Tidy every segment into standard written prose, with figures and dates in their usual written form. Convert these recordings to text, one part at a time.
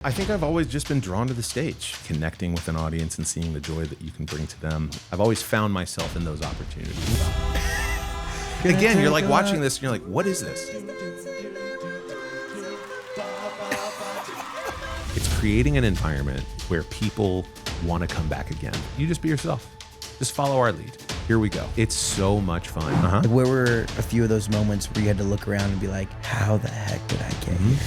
I think I've always just been drawn to the stage, connecting with an audience and seeing the joy that you can bring to them. I've always found myself in those opportunities. Again, you're like watching this and you're like, what is this? It's creating an environment where people want to come back again. You just be yourself. Just follow our lead. Here we go. It's so much fun. Like, where were a few of those moments where you had to look around and be like, how the heck did I get here?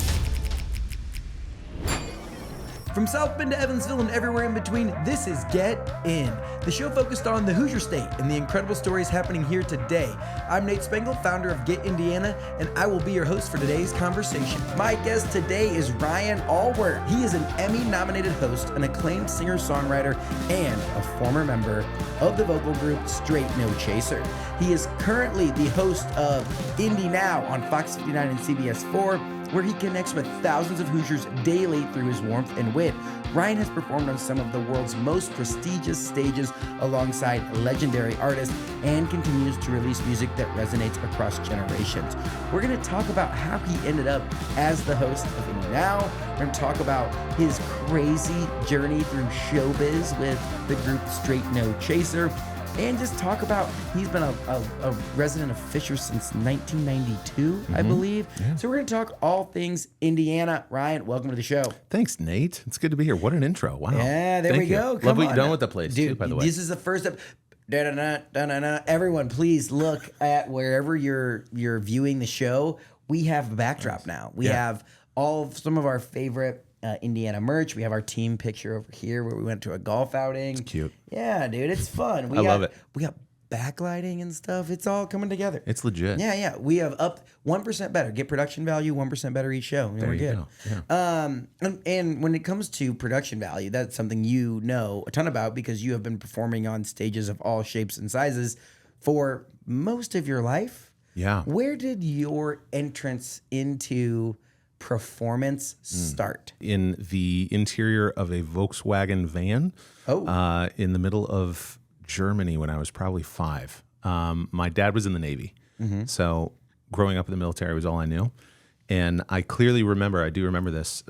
From South Bend to Evansville and everywhere in between, this is Get In, the show focused on the Hoosier State and the incredible stories happening here today. I'm Nate Spengel, founder of Get Indiana, and I will be your host for today's conversation. My guest today is Ryan Ahlwardt. He is an Emmy-nominated host, an acclaimed singer-songwriter, and a former member of the vocal group Straight No Chaser. He is currently the host of Indy Now on Fox 59 and CBS 4, where he connects with thousands of Hoosiers daily through his warmth and wit. Ryan has performed on some of the world's most prestigious stages alongside legendary artists and continues to release music that resonates across generations. We're going to talk about how he ended up as the host of Indy Now. We're going to talk about his crazy journey through showbiz with the group Straight No Chaser, and just talk about, he's been a resident of Fisher since 1992, I believe. Yeah. So we're going to talk all things Indiana. Ryan, welcome to the show. Thanks, Nate. It's good to be here. What an intro. Wow. Yeah, there we go. Love what you've done with the place, dude, too, by the way. This is the first up. Everyone, please look at wherever you're viewing the show. We have a backdrop now. We have some of our favorite Indiana merch. We have our team picture over here where we went to a golf outing. It's cute. Yeah, dude, it's fun. I love it. We got backlighting and stuff. It's all coming together. It's legit. Yeah. We have up 1% better. Get production value, 1% better each show. There we're you good. go. Yeah. And when it comes to production value, that's something you know a ton about because you have been performing on stages of all shapes and sizes for most of your life. Yeah. Where did your entrance into performance start? In the interior of a Volkswagen van in the middle of Germany when I was probably 5. My dad was in the Navy. So growing up in the military was all I knew. And I clearly remember, I do remember this,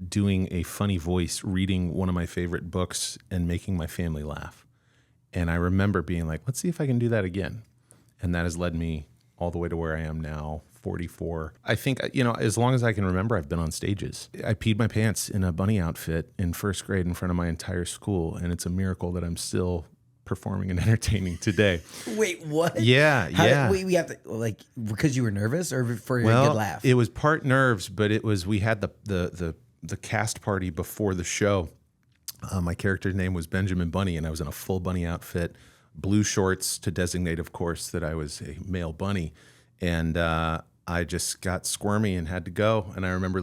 doing a funny voice, reading one of my favorite books and making my family laugh. And I remember being like, let's see if I can do that again. And that has led me all the way to where I am now, 44. I think, as long as I can remember, I've been on stages. I peed my pants in a bunny outfit in first grade in front of my entire school, and it's a miracle that I'm still performing and entertaining today. Wait, what? Yeah. We have to, because you were nervous or for a good laugh? It was part nerves, but we had the cast party before the show. My character's name was Benjamin Bunny, and I was in a full bunny outfit, blue shorts to designate, of course, that I was a male bunny. And I just got squirmy and had to go. And I remember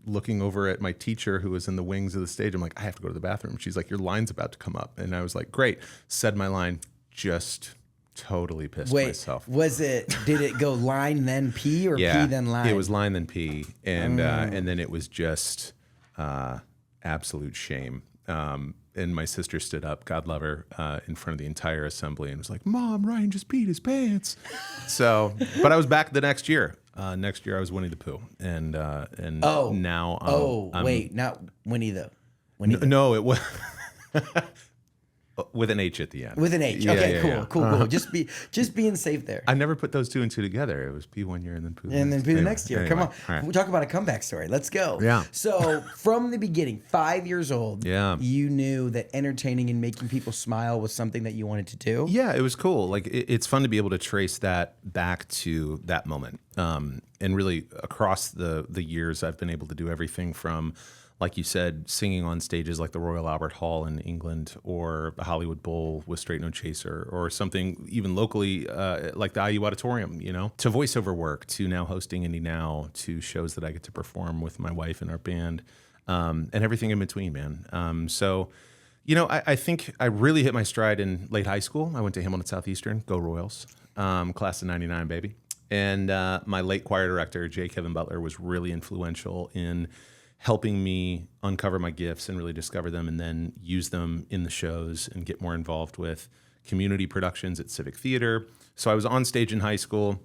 looking over at my teacher who was in the wings of the stage. I'm like, I have to go to the bathroom. She's like, your line's about to come up. And I was like, great. Said my line, just totally pissed myself. Did it go line then pee or pee then line? It was line then pee. And then it was just absolute shame. And my sister stood up, God love her, in front of the entire assembly and was like, Mom, Ryan just peed his pants. But I was back the next year. Next year I was Winnie the Pooh. And now wait, not Winnie the... No, it was... With an H at the end. With an H. Cool. Just being safe there. I never put those two and two together. It was P one year and then Pooh. And then Pooh the next year. Come on. Right. We'll talk about a comeback story. Let's go. Yeah. So from the beginning, 5 years old, you knew that entertaining and making people smile was something that you wanted to do? Yeah, it was cool. It's fun to be able to trace that back to that moment. And really across the years, I've been able to do everything from, like you said, singing on stages like the Royal Albert Hall in England or the Hollywood Bowl with Straight No Chaser or something even locally like the IU Auditorium, to voiceover work, to now hosting Indy Now, to shows that I get to perform with my wife and our band, and everything in between, man. I think I really hit my stride in late high school. I went to Hamilton Southeastern, go Royals, class of 99, baby. And my late choir director, J. Kevin Butler, was really influential in helping me uncover my gifts and really discover them and then use them in the shows and get more involved with community productions at Civic Theater. So I was on stage in high school,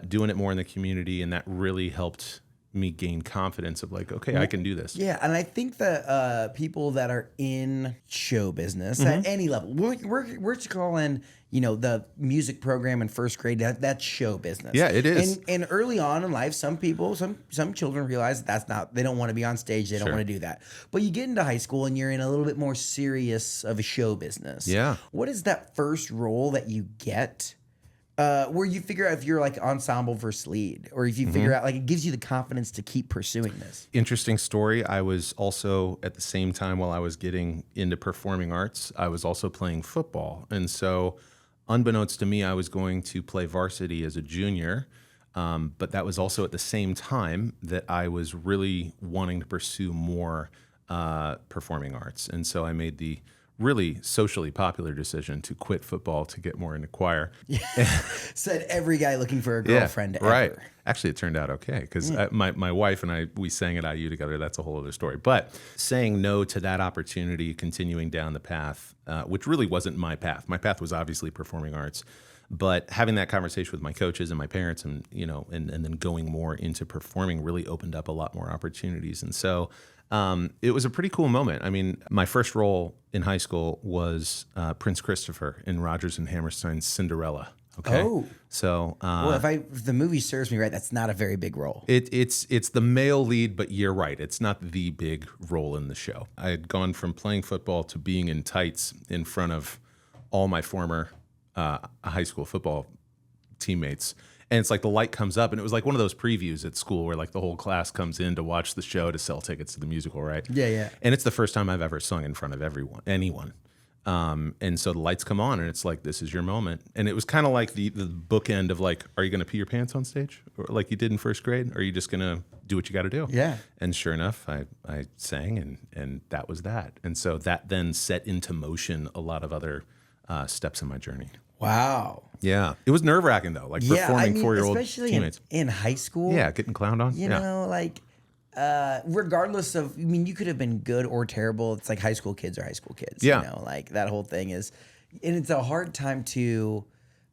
doing it more in the community, and that really helped Yeah. me gain confidence of like, okay, I can do this. Yeah, and I think that people that are in show business at any level, we're calling the music program in first grade that's show business. Yeah, it is. And early on in life, some people, some children realize that's not. They don't want to be on stage. They don't want to do that. But you get into high school and you're in a little bit more serious of a show business. Yeah. What is that first role that you get? Where you figure out if you're like ensemble versus lead, or if you figure out like it gives you the confidence to keep pursuing this. Interesting story. I was also at the same time while I was getting into performing arts, I was also playing football. And so unbeknownst to me, I was going to play varsity as a junior. But that was also at the same time that I was really wanting to pursue more performing arts. And so I made the really socially popular decision to quit football to get more into choir. Said every guy looking for a girlfriend ever. Right. Actually, it turned out okay because my wife and I, we sang at IU together. That's a whole other story. But saying no to that opportunity, continuing down the path, which really wasn't my path. My path was obviously performing arts. But having that conversation with my coaches and my parents and then going more into performing really opened up a lot more opportunities. And so it was a pretty cool moment. I mean, my first role in high school was Prince Christopher in Rodgers and Hammerstein's Cinderella. Okay. Oh. So Well, if the movie serves me right, that's not a very big role. it's the male lead, but you're right. It's not the big role in the show. I had gone from playing football to being in tights in front of all my former high school football teammates. And it's like the light comes up, and it was like one of those previews at school where like the whole class comes in to watch the show to sell tickets to the musical, right? Yeah, yeah. And it's the first time I've ever sung in front of anyone. And so the lights come on, and it's like, this is your moment. And it was kind of like the bookend of like, are you going to pee your pants on stage, or like you did in first grade? Or are you just going to do what you got to do? Yeah. And sure enough, I sang, and that was that. And so that then set into motion a lot of other steps in my journey. Wow. Yeah. It was nerve-wracking, though, like performing 4-year-old especially teammates. in high school. Yeah, getting clowned on. You know, like, regardless of, I mean, you could have been good or terrible. It's like high school kids are high school kids. Yeah. You know, like that whole thing is, and it's a hard time to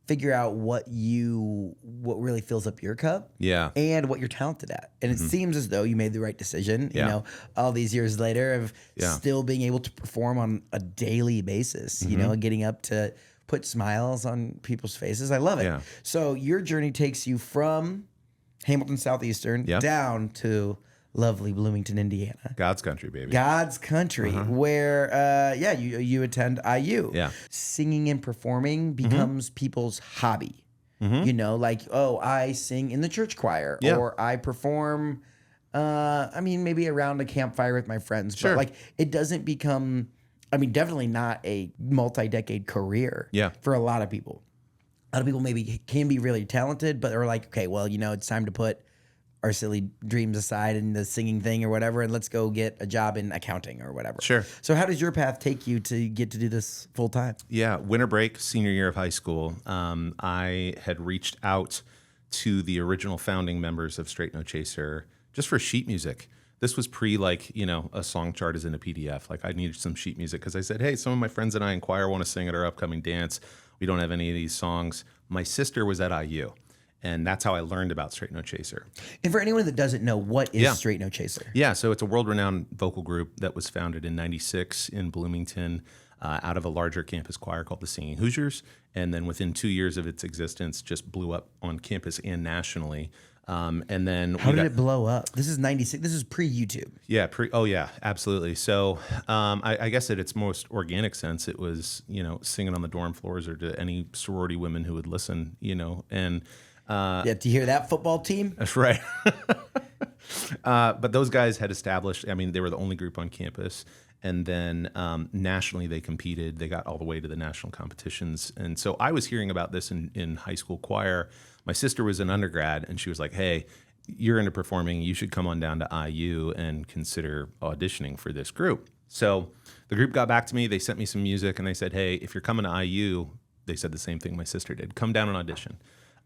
figure out what really fills up your cup. Yeah. And what you're talented at. And it seems as though you made the right decision, Yeah. you know, all these years later of Yeah. still being able to perform on a daily basis, you know, getting up to put smiles on people's faces. I love it. Yeah. So your journey takes you from Hamilton Southeastern Yeah. down to lovely Bloomington, Indiana. God's country, baby. God's country, where you attend IU. Yeah. Singing and performing becomes people's hobby. You know, like, oh, I sing in the church choir, Yeah. or I perform. I mean, maybe around a campfire with my friends, Sure. but like, it doesn't become. I mean, definitely not a multi-decade career. Yeah. For a lot of people. A lot of people maybe can be really talented, but they're like, okay, well, you know, it's time to put our silly dreams aside and the singing thing or whatever, and let's go get a job in accounting or whatever. Sure. So how does your path take you to get to do this full time? Yeah, winter break, senior year of high school, I had reached out to the original founding members of Straight No Chaser just for sheet music. This was pre, like, you know, a song chart is in a PDF. Like, I needed some sheet music because I said, hey, some of my friends and I in choir want to sing at our upcoming dance. We don't have any of these songs. My sister was at IU, and that's how I learned about Straight No Chaser. And for anyone that doesn't know, what is Yeah. Straight No Chaser? Yeah, so it's a world-renowned vocal group that was founded in '96 in Bloomington out of a larger campus choir called the Singing Hoosiers. And then within 2 years of its existence, just blew up on campus and nationally. And then How did it blow up? This is 96. This is pre-YouTube. Yeah. Absolutely. So I guess at its most organic sense, it was, you know, singing on the dorm floors or to any sorority women who would listen, you know, and Yeah, to hear that football team? that's right. But those guys had established, I mean, they were the only group on campus. And then nationally, they competed. They got all the way to the national competitions. And so I was hearing about this in high school choir. My sister was an undergrad, and she was like, hey, you're into performing. You should come on down to IU and consider auditioning for this group. So the group got back to me. They sent me some music, and they said, hey, if you're coming to IU, they said the same thing my sister did. Come down and audition.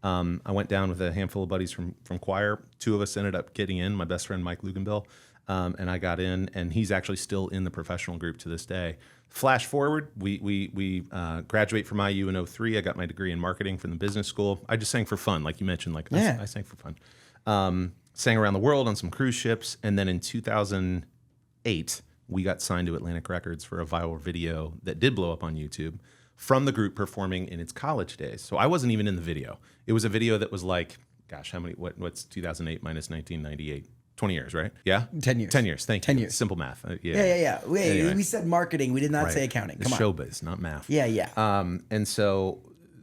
I went down with a handful of buddies from choir. 2 of us ended up getting in, my best friend, Mike Luganbill, and I got in, and he's actually still in the professional group to this day. Flash forward, we graduate from IU in 2003. I got my degree in marketing from the business school. I just sang for fun, like you mentioned, like Yeah. I sang for fun. sang around the world on some cruise ships. And then in 2008, we got signed to Atlantic Records for a viral video that did blow up on YouTube from the group performing in its college days. So I wasn't even in the video. It was a video that was like, gosh, what's 2008 minus 1998? 20 years, right? Yeah? 10 years. 10 years, thank you. 10 years. Simple math. Yeah. Wait, Anyway. we said marketing. We did not say accounting. It's Come on. showbiz, not math. Yeah. And so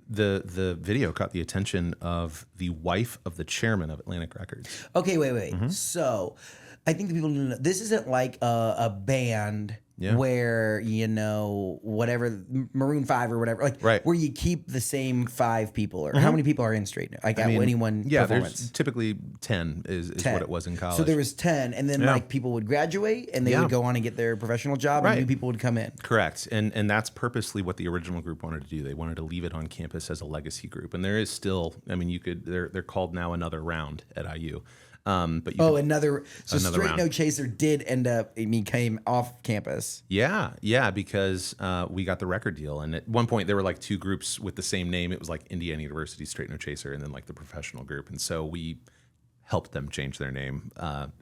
the video caught the attention of the wife of the chairman of Atlantic Records. Okay, wait. So I think the people need to know this isn't like a band where, whatever, Maroon 5 or whatever, like where you keep the same 5 people or how many people are in straight now? Like at any one performance? There's typically 10 is 10. What it was in college. So there was 10 and then like people would graduate and they would go on and get their professional job and new people would come in. Correct. And that's purposely what the original group wanted to do. They wanted to leave it on campus as a legacy group. And there is still, they're called now Another Round at IU. But another another Straight round. No Chaser did end up, came off campus. Yeah, because we got the record deal, and at one point there were like 2 groups with the same name. It was like Indiana University Straight No Chaser, and then like the professional group, and so we helped them change their name,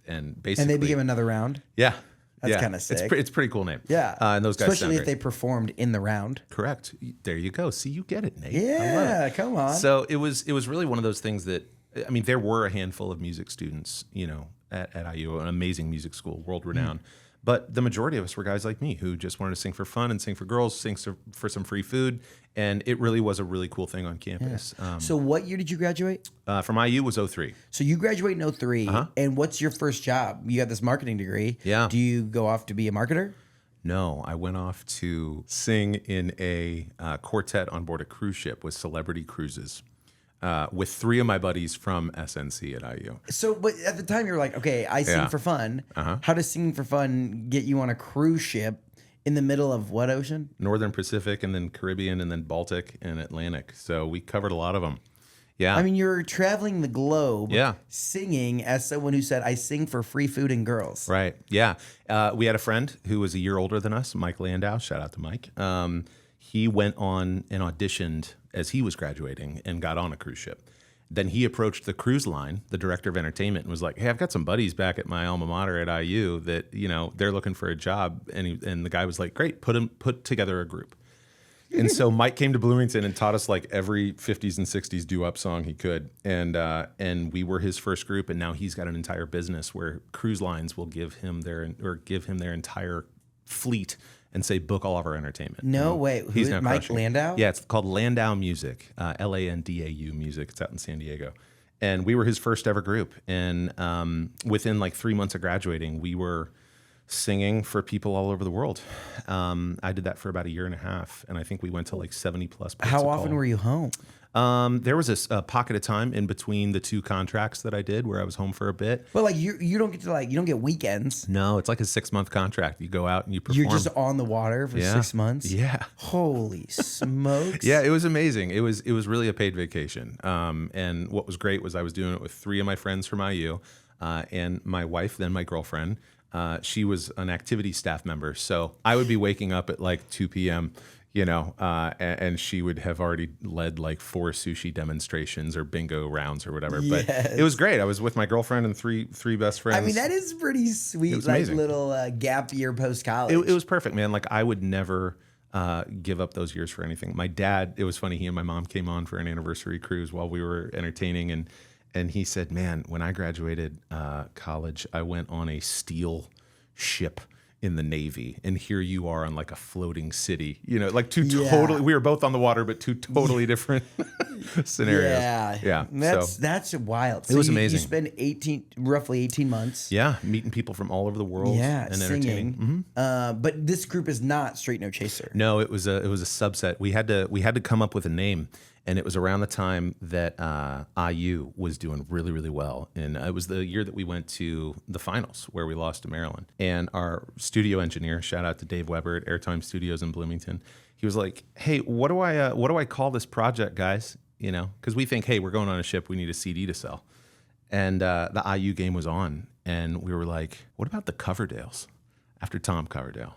and basically, And they became Another Round. Yeah, That's kind of sick. It's a pretty cool name. Yeah, and those guys especially sound if they great. performed in the round. Correct. There you go. See, you get it, Nate. Yeah, come on. So it was really one of those things that, there were a handful of music students, at IU, an amazing music school, world renowned. But the majority of us were guys like me who just wanted to sing for fun and sing for girls, sing for some free food. And it really was a really cool thing on campus. So what year did you graduate? From IU was 03. So you graduate in 03. And what's your first job? You got this marketing degree. Yeah. Do you go off to be a marketer? No, I went off to sing in a quartet on board a cruise ship with Celebrity Cruises. With 3 of my buddies from SNC at IU. So, but at the time you're like, okay, I sing for fun. How does singing for fun get you on a cruise ship in the middle of what ocean? Northern Pacific, and then Caribbean, and then Baltic and Atlantic. So we covered a lot of them. Yeah. You're traveling the globe singing as someone who said, I sing for free food and girls. Right. Yeah. We had a friend who was a year older than us, Mike Landau. Shout out to Mike. He went on and auditioned as he was graduating and got on a cruise ship. Then he approached the cruise line, the director of entertainment, and was like, hey, I've got some buddies back at my alma mater at IU that, they're looking for a job. And the guy was like, great, put together a group. And so Mike came to Bloomington and taught us like every 50s and 60s doo-wop song he could. And we were his first group. And now he's got an entire business where cruise lines will give him their entire fleet and say, book all of our entertainment. No way. Who He's is now Mike crushing it. Landau? Yeah, it's called Landau Music, Landau Music. It's out in San Diego. And we were his first ever group. And within like 3 months of graduating, we were singing for people all over the world. I did that for about a year and a half. And I think we went to like 70 plus. How often were you home? There was a pocket of time in between the 2 contracts that I did where I was home for a bit. Well, like you don't get to you don't get weekends. No, it's like a 6-month contract. You go out and you perform. You're just on the water for 6 months. Yeah. Holy smokes. Yeah, it was amazing. It was really a paid vacation. And what was great was I was doing it with 3 of my friends from IU, and my wife, then my girlfriend. She was an activity staff member, so I would be waking up at like 2 p.m. And she would have already led like 4 sushi demonstrations or bingo rounds or whatever. Yes. But it was great. I was with my girlfriend and three best friends. That is pretty sweet. It was like amazing. Little gap year post college. It was perfect, man. Like I would never give up those years for anything. My dad, it was funny. He and my mom came on for an anniversary cruise while we were entertaining, and he said, "Man, when I graduated college, I went on a steel ship in the Navy, and here you are on like a floating city. Like totally. We were both on the water, but 2 totally different scenarios. Yeah. That's wild. So it was amazing. You spend roughly 18 months. Yeah, meeting people from all over the world. Yeah, and singing. entertaining. But this group is not Straight No Chaser. No, it was a subset. We had to come up with a name. And it was around the time that IU was doing really, really well. And it was the year that we went to the finals where we lost to Maryland. And our studio engineer, shout out to Dave Weber at Airtime Studios in Bloomington, he was like, "Hey, what do I call this project, guys? Because we think, hey, we're going on a ship, we need a CD to sell." And the IU game was on, and we were like, "What about the Coverdales?" After Tom Coverdale.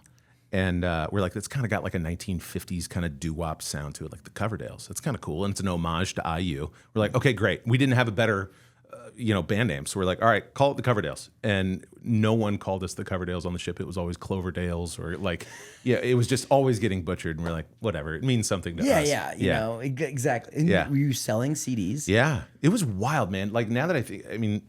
And we're like, that's kind of got like a 1950s kind of doo-wop sound to it, like the Coverdales. That's kind of cool, and it's an homage to IU. We're like, okay, great. We didn't have a better band names. So we're like, all right, call it the Coverdales. And no one called us the Coverdales on the ship. It was always Cloverdales or it was just always getting butchered. And we're like, whatever, it means something to us. Yeah, you know, exactly. And were you selling CDs? Yeah, it was wild, man. Like now that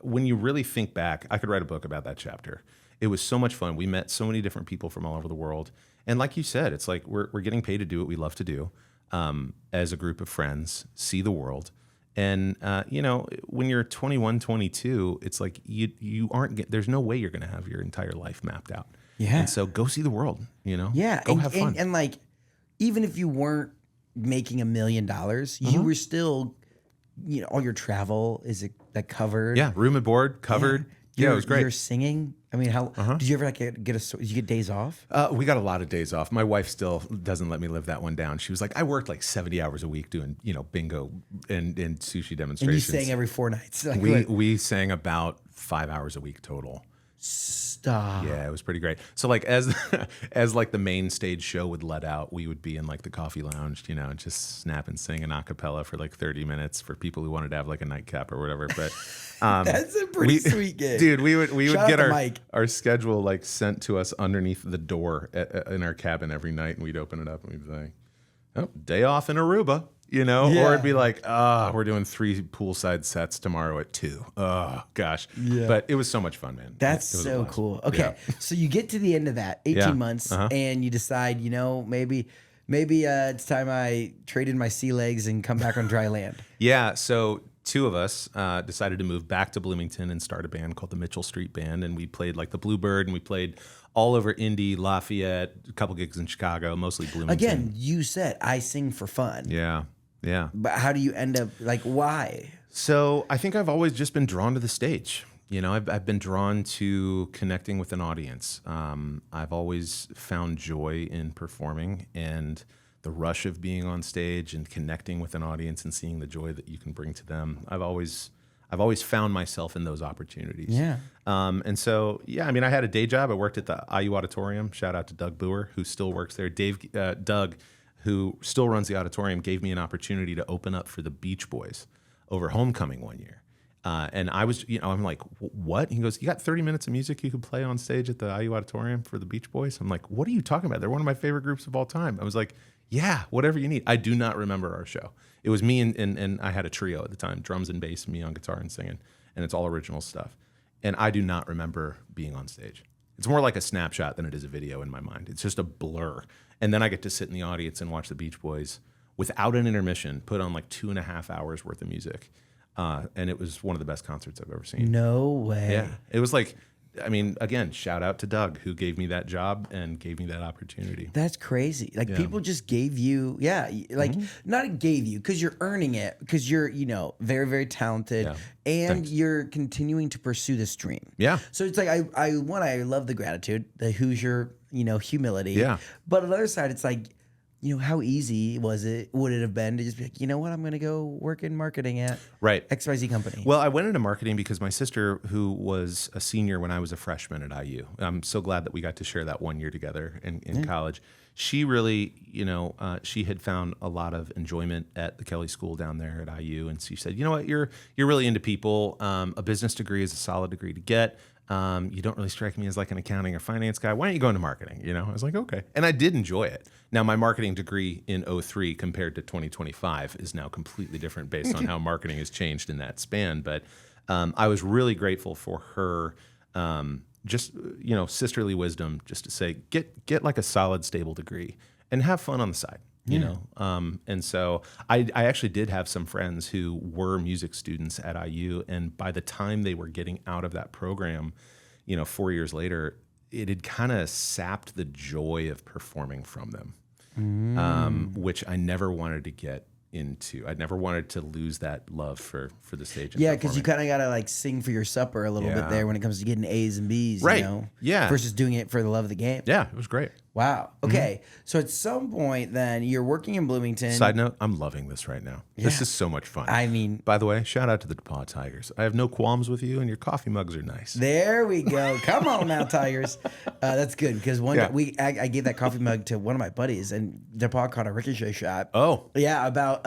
when you really think back, I could write a book about that chapter. It was so much fun. We met so many different people from all over the world. And like you said, it's like we're getting paid to do what we love to do as a group of friends, see the world. And, when you're 21, 22, it's like you aren't, there's no way you're going to have your entire life mapped out. Yeah. And so go see the world, Yeah. Go have fun. And like, even if you weren't making $1 million, you were still, all your travel is like covered. Yeah. Room and board covered. Yeah, it was great. You're singing. I mean, how did you ever did you get days off? We got a lot of days off. My wife still doesn't let me live that one down. She was like, I worked like 70 hours a week doing, bingo and sushi demonstrations. And you sang every 4 nights. Like, we sang about 5 hours a week total. Stop. Yeah, it was pretty great. So like as like the main stage show would let out, we would be in like the coffee lounge, just snap and sing an acapella for like 30 minutes for people who wanted to have like a nightcap or whatever. But that's a pretty sweet gig. Dude, we would Shout get out our schedule like sent to us underneath the door in our cabin every night, and we'd open it up and we'd say, "Oh, day off in Aruba." Or it'd be like, we're doing 3 poolside sets tomorrow at 2. Oh, gosh. Yeah. But it was so much fun, man. That's so cool. Okay. Yeah. So you get to the end of that, 18 months, and you decide, maybe it's time I traded my sea legs and come back on dry land. Yeah. So 2 of us decided to move back to Bloomington and start a band called the Mitchell Street Band. And we played like the Bluebird, and we played all over Indy, Lafayette, a couple gigs in Chicago, mostly Bloomington. Again, you said I sing for fun. Yeah. Yeah. But how do you end up, why? So I think I've always just been drawn to the stage. I've been drawn to connecting with an audience. I've always found joy in performing and the rush of being on stage and connecting with an audience and seeing the joy that you can bring to them. I've always found myself in those opportunities. Yeah. And so, I had a day job. I worked at the IU Auditorium. Shout out to Doug Booher, who still works there. Doug, who still runs the auditorium, gave me an opportunity to open up for the Beach Boys over homecoming one year. And I was, I'm like, what? He goes, you got 30 minutes of music you could play on stage at the IU Auditorium for the Beach Boys? I'm like, what are you talking about? They're one of my favorite groups of all time. I was like, yeah, whatever you need. I do not remember our show. It was me and I had a trio at the time, drums and bass, me on guitar and singing, and it's all original stuff. And I do not remember being on stage. It's more like a snapshot than it is a video in my mind. It's just a blur. And then I get to sit in the audience and watch the Beach Boys without an intermission, put on like 2.5 hours worth of music. And it was one of the best concerts I've ever seen. No way. Yeah. It was like, again, shout out to Doug, who gave me that job and gave me that opportunity. That's crazy. People just gave you, not gave you, because you're earning it, because you're, very, very talented, and you're continuing to pursue this dream. Yeah. So it's like, I love the gratitude, the Hoosier, humility. Yeah. But on the other side, it's like, how easy would it have been to just be like, I'm going to go work in marketing at XYZ company? Well, I went into marketing because my sister, who was a senior when I was a freshman at IU, I'm so glad that we got to share that 1 year together in college. She really, she had found a lot of enjoyment at the Kelly School down there at IU. And she said, you know what, you're really into people. A business degree is a solid degree to get. You don't really strike me as like an accounting or finance guy. Why don't you go into marketing? I was like, okay. And I did enjoy it. Now, my marketing degree in 2003 compared to 2025 is now completely different based on how marketing has changed in that span. But I was really grateful for her just, sisterly wisdom, just to say, get like a solid, stable degree and have fun on the side. And so I actually did have some friends who were music students at IU, and by the time they were getting out of that program, 4 years later, it had kind of sapped the joy of performing from them, which I never wanted to get into. I never wanted to lose that love for the stage. Yeah, because you kind of got to sing for your supper a little bit there when it comes to getting A's and B's, right? Yeah, versus doing it for the love of the game. Yeah, it was great. Wow. Okay. So at some point, then you're working in Bloomington. Side note, I'm loving this right now. This is so much fun. I mean, by the way, shout out to the DePaul Tigers. I have no qualms with you, and your coffee mugs are nice. there we go. Come on now, Tigers. That's good because I gave that coffee mug to one of my buddies, and DePaul caught a ricochet shot. Oh, Yeah, about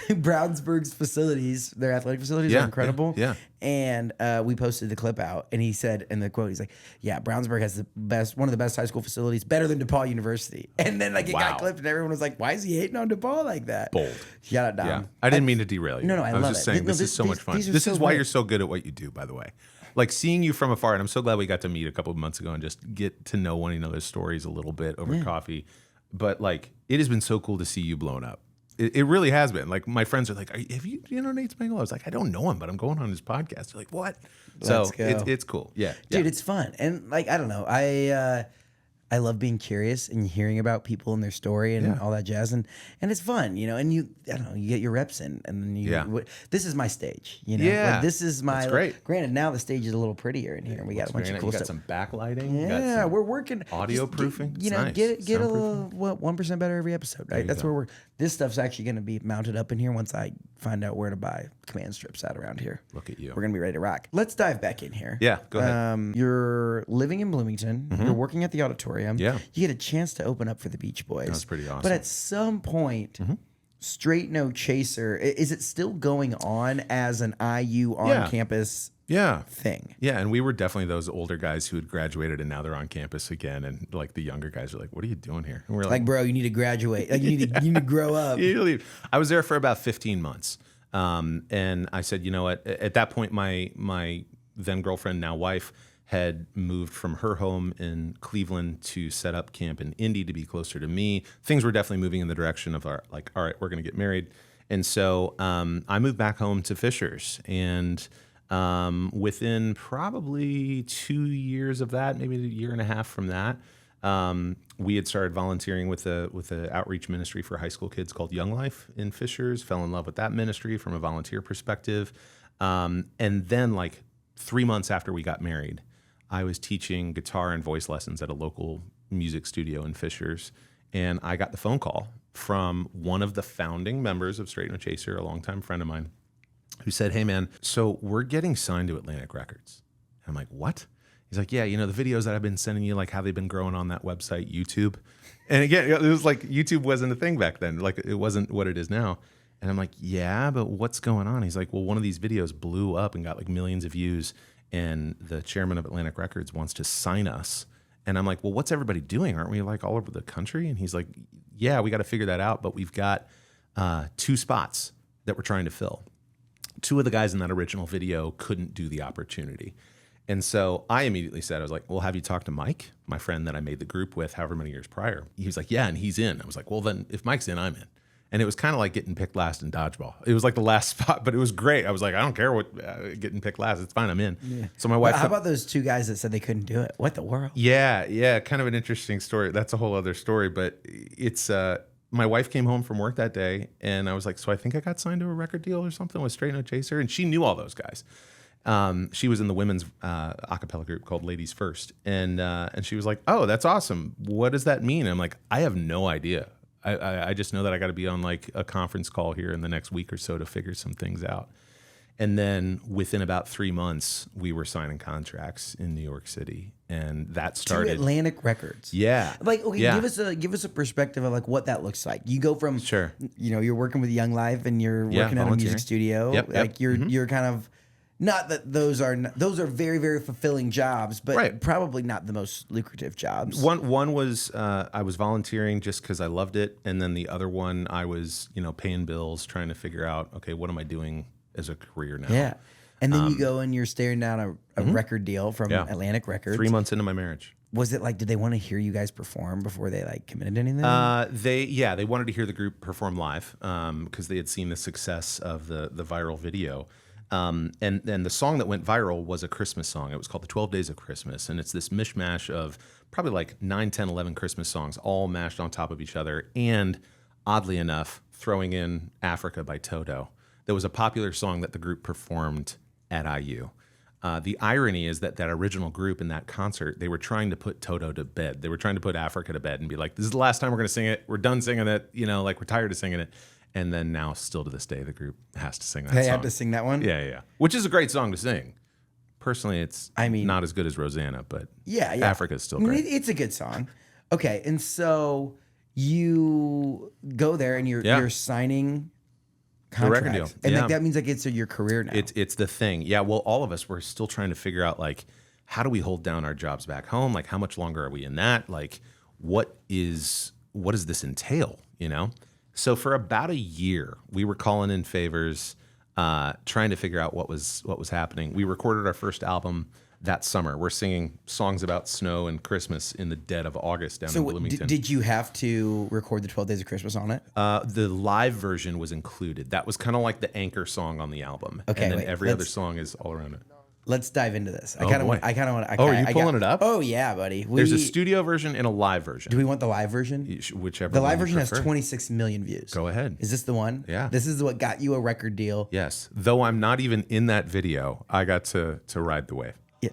Brownsburg's facilities. Their athletic facilities are incredible. Yeah. And we posted the clip out, and he said in the quote, he's like, "Yeah, Brownsburg has one of the best high school facilities, better than DePaul University." And then it got clipped, and everyone was like, "Why is he hating on DePaul like that?" Bold. Shout out, Dom. Yeah. I didn't mean to derail you. No, I was love just it. saying, No, this is so much fun. these are This so is why great. you're so good at what you do, by the way. Like seeing you from afar, and I'm so glad we got to meet a couple of months ago and just get to know one another's stories a little bit over coffee. But like, it has been so cool to see you blown up. It really has been. Like my friends are like, "Have you know Nate Spangle?" I was like, "I don't know him, but I'm going on his podcast." They're like, "What?" Let's So go. it's cool. Yeah, Dude, it's fun. And like, I don't know. I love being curious and hearing about people and their story and all that jazz. And it's fun, you know, and I don't know, you get your reps in and then this is my stage, you know? Yeah. Like, this is my, That's great. Granted, now the stage is a little prettier in here and we got a bunch of cool you got stuff. some backlighting. You got Yeah, some we're working. audio just proofing. You It's know, nice. get a Soundproofing. little 1% better every episode, right? you That's go. where this stuff's actually going to be mounted up in here once I find out where to buy command strips out around here. Look at you. We're going to be ready to rock. Let's dive back in here. Yeah, go ahead. You're living in Bloomington. You're working at the auditorium. Yeah. You get a chance to open up for the Beach Boys. That's pretty awesome. But at some point, Straight No Chaser, is it still going on as an IU on-campus Yeah. thing? Yeah, and we were definitely those older guys who had graduated and now they're on campus again. And like the younger guys are like, "What are you doing here?" And we're Like, bro, you need to graduate. Like, you need to grow up. You leave. I was there for about 15 months. And I said, you know what? At that point, my then girlfriend, now wife, had moved from her home in Cleveland to set up camp in Indy to be closer to me. Things were definitely moving in the direction of all right, we're going to get married. And so I moved back home to Fishers. And within probably 2 years of that, maybe a year and a half from that, we had started volunteering with a outreach ministry for high school kids called Young Life in Fishers. Fell in love with that ministry from a volunteer perspective. And then like 3 months after we got married, I was teaching guitar and voice lessons at a local music studio in Fishers. And I got the phone call from one of the founding members of Straight No Chaser, a longtime friend of mine, who said, "Hey man, so we're getting signed to Atlantic Records." And I'm like, "What?" He's like, "Yeah, you know, the videos that I've been sending you, like how they've been growing on that website, YouTube." And again, it was like YouTube wasn't a thing back then. Like it wasn't what it is now. And I'm like, "Yeah, but what's going on?" He's like, "Well, one of these videos blew up and got like millions of views. And the chairman of Atlantic Records wants to sign us." And I'm like, "Well, what's everybody doing? Aren't we like all over the country?" And he's like, "Yeah, we got to figure that out. But we've got 2 spots that we're trying to fill. 2 of the guys in that original video couldn't do the opportunity." And so I immediately said, I was like, "Well, have you talked to Mike, my friend that I made the group with however many years prior?" He was like, "Yeah, and he's in." I was like, "Well, then if Mike's in, I'm in." And it was kind of like getting picked last in dodgeball. It was like the last spot, but it was great. I was like, "I don't care what getting picked last. It's fine. I'm in." Yeah. So my wife. How about those 2 guys that said they couldn't do it? What the world? Yeah, kind of an interesting story. That's a whole other story, but it's my wife came home from work that day and I was like, "So I think I got signed to a record deal or something with Straight No Chaser." And she knew all those guys. She was in the women's acapella group called Ladies First. And she was like, "Oh, that's awesome. What does that mean?" And I'm like, "I have no idea. I just know that I got to be on like a conference call here in the next week or so to figure some things out." And then within about 3 months, we were signing contracts in New York City, and that started To Atlantic Records. Yeah. Like, okay, Yeah. give us a perspective of like what that looks like. You go from Sure. you know, you're working with Young Life and you're Yeah, working at a music volunteering. studio. Yep. Like you're kind of not that those are very, very fulfilling jobs, but Right. probably not the most lucrative jobs. One was I was volunteering just because I loved it, and then the other one I was paying bills, trying to figure out, okay, what am I doing as a career now? Yeah. And then you go and you're staring down a record deal from Yeah. Atlantic Records. 3 months into my marriage. Was it like, did they want to hear you guys perform before they like committed to anything? They wanted to hear the group perform live because they had seen the success of the viral video. And the song that went viral was a Christmas song. It was called The 12 Days of Christmas. And it's this mishmash of probably like 9, 10, 11 Christmas songs all mashed on top of each other. And oddly enough, throwing in Africa by Toto. That was a popular song that the group performed at IU. The irony is that original group in that concert, they were trying to put Toto to bed. They were trying to put Africa to bed and be like, this is the last time we're going to sing it. We're done singing it. We're tired of singing it. And then now, still to this day, the group has to sing that song. They have to sing that one? Yeah. Which is a great song to sing. Personally, it's not as good as Rosanna, but Africa is still great. It's a good song. Okay, and so you go there and you're signing contracts. The record deal. And that means it's your career now. It's the thing. Yeah, well, all of us, we're still trying to figure out, how do we hold down our jobs back home? How much longer are we in that? What does this entail, So for about a year, we were calling in favors, trying to figure out what was happening. We recorded our first album that summer. We're singing songs about snow and Christmas in the dead of August down in Bloomington. Did you have to record the 12 Days of Christmas on it? The live version was included. That was kind of like the anchor song on the album. Okay, and then every other song is all around it. Let's dive into this. I kind of want. Are you pulling it up? Oh yeah, buddy. There's a studio version and a live version. Do we want the live version? Whichever. The live one you version has prefer. 26 million views. Go ahead. Is this the one? Yeah. This is what got you a record deal. Yes. Though I'm not even in that video, I got to ride the wave. Yeah.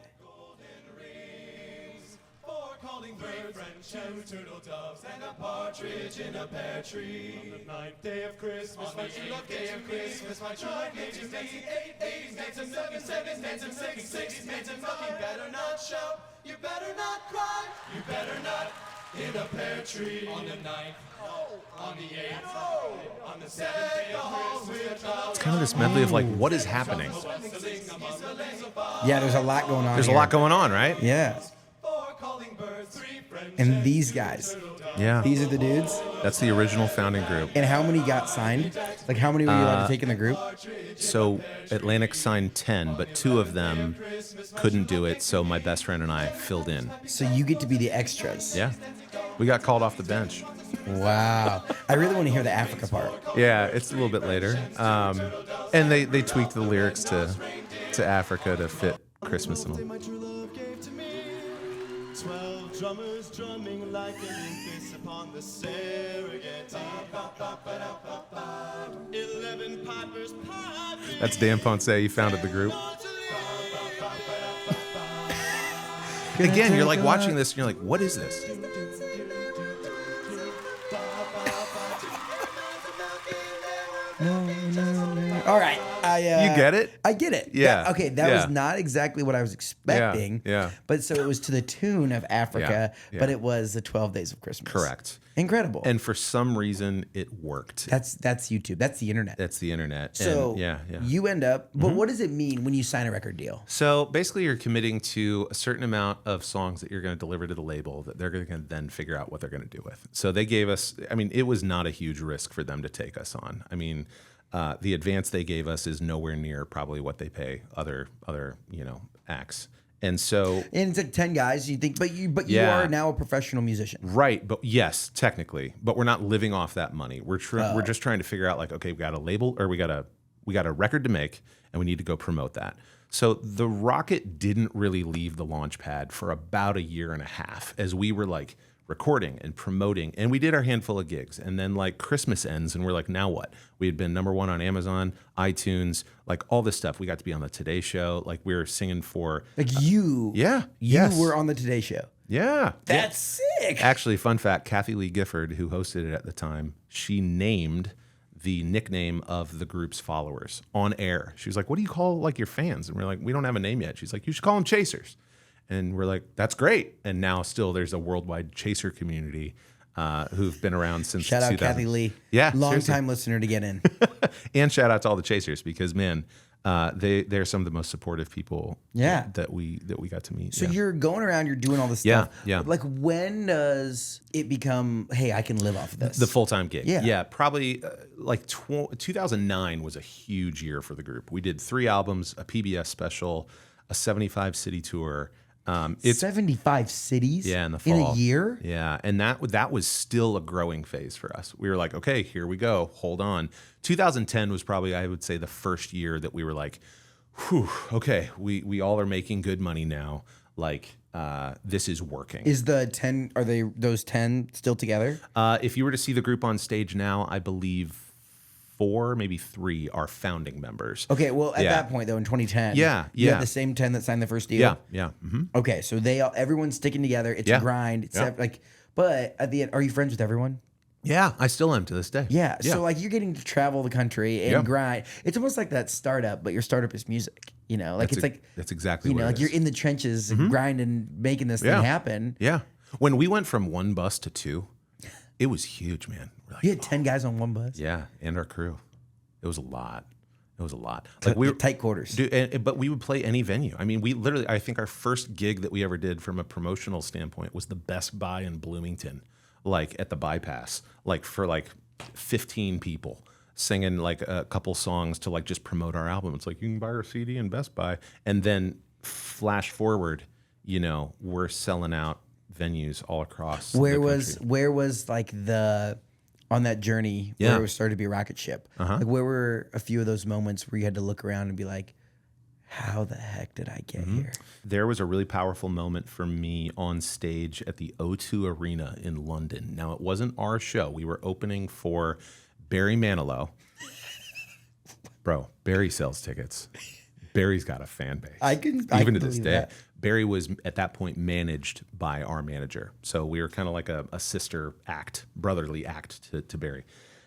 Turtle doves and a partridge in a pear tree. On the ninth day of Christmas, my true love gave to me. My true love gave to me. 8 days, dancing, sucking, 7 dancing, 6 dancing, fucking. Better not shout, you better not cry, you better not in a pear tree. On the ninth, on the 8th, on the 7th day of Christmas. It's kind of this medley of what is happening. Yeah, there's a lot going on. There's a lot going on, right? Yeah. And these guys. Yeah. These are the dudes. That's the original founding group. And how many got signed? How many were you allowed to take in the group? So Atlantic signed 10, but 2 of them couldn't do it, so my best friend and I filled in. So you get to be the extras. Yeah. We got called off the bench. Wow. I really want to hear the Africa part. Yeah, it's a little bit later. And they tweaked the lyrics to Africa to fit Christmas and all. 12 drummers drumming like Olympus upon the Serengeti. 11 pipers piping. That's Dan Ponce. He founded the group. Again, you're watching this and you're like, what is this? All right. You get it? I get it. Yeah. Okay, that was not exactly what I was expecting. Yeah. But so it was to the tune of Africa, Yeah. but it was the 12 Days of Christmas. Correct. Incredible. And for some reason, it worked. That's YouTube. That's the internet. That's the internet. So and you end up, but what does it mean when you sign a record deal? So basically, you're committing to a certain amount of songs that you're going to deliver to the label that they're going to then figure out what they're going to do with. So they gave us, it was not a huge risk for them to take us on. The advance they gave us is nowhere near probably what they pay other acts. And it's 10 guys. You think, but you are now a professional musician, right? But yes, technically, but we're not living off that money. We're just trying to figure out okay, we got a label or we got a record to make, and we need to go promote that. So the rocket didn't really leave the launch pad for about a year and a half as we were recording and promoting, and we did our handful of gigs, and then Christmas ends and we're now what? We had been #1 on Amazon, iTunes, all this stuff. We got to be on the Today Show. We were singing for you were on the Today Show. Yeah, that's sick. Actually, fun fact, Kathy Lee Gifford, who hosted it at the time, she named the nickname of the group's followers on air. She was like, what do you call your fans? And we're like, we don't have a name yet. She's like, you should call them Chasers. And we're like, that's great. And now still there's a worldwide Chaser community who've been around since 2000. Shout out Kathy Lee. Yeah. Long time listener to get in. And shout out to all the Chasers because, man, they're some of the most supportive people that we got to meet. So you're going around, you're doing all this stuff. Yeah. When does it become, hey, I can live off of this? The full-time gig. Yeah. Probably 2009 was a huge year for the group. We did 3 albums, a PBS special, a 75-city tour. 75 cities in the fall. In a year? Yeah, and that was still a growing phase for us. We were like, okay, here we go. Hold on. 2010 was probably, I would say, the first year that we were like, whew, okay, we all are making good money now. This is working. Is the 10, are they those 10 still together? If you were to see the group on stage now, I believe 4, maybe 3 are founding members. Okay, well, at that point, though, in 2010, you had the same 10 that signed the first deal? Yeah. Okay, so everyone's sticking together. It's a grind. It's but at the end, are you friends with everyone? Yeah, I still am to this day. Yeah. So like you're getting to travel the country and grind. It's almost like that startup, but your startup is music. You know, like that's exactly what it like is. you're in the trenches grinding, making this thing happen. Yeah. When we went from 1 bus to 2, it was huge, man. We're like, You had 10 guys on one bus. yeah, and our crew. It was a lot. Like we were tight quarters. Dude, but we would play any venue. I mean, I think our first gig that we ever did from a promotional standpoint was the Best Buy in Bloomington, like at the bypass, like for like 15 people singing like a couple songs to like just promote our album. It's like, you can buy our CD in Best Buy. And then flash forward, you know, we're selling out venues all across the country. Where was like on that journey where it was started to be a rocket ship? Like where were a few of those moments where you had to look around and be like, how the heck did I get here? There was a really powerful moment for me on stage at the O2 Arena in London. Now, it wasn't our show. We were opening for Barry Manilow. Bro, Barry sells tickets. Barry's got a fan base. Even to this day. That. Barry was at that point managed by our manager. So we were kind of like a sister act, brotherly act to Barry.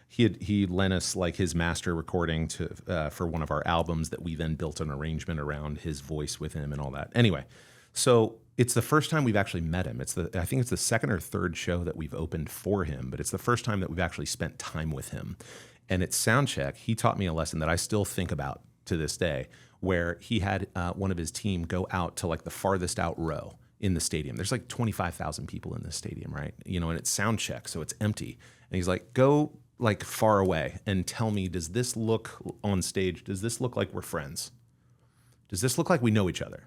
He lent us like his master recording for one of our albums that we then built an arrangement around his voice with him and all that. Anyway, so it's the first time we've actually met him. I think it's the second or third show that we've opened for him, but it's the first time that we've actually spent time with him. And at soundcheck, he taught me a lesson that I still think about to this day, where he had one of his team go out to like the farthest out row in the stadium. There's like 25,000 people in this stadium, right? You know, and it's soundcheck, so it's empty. And he's like, go like far away and tell me, does this look on stage? Does this look like we're friends? Does this look like we know each other?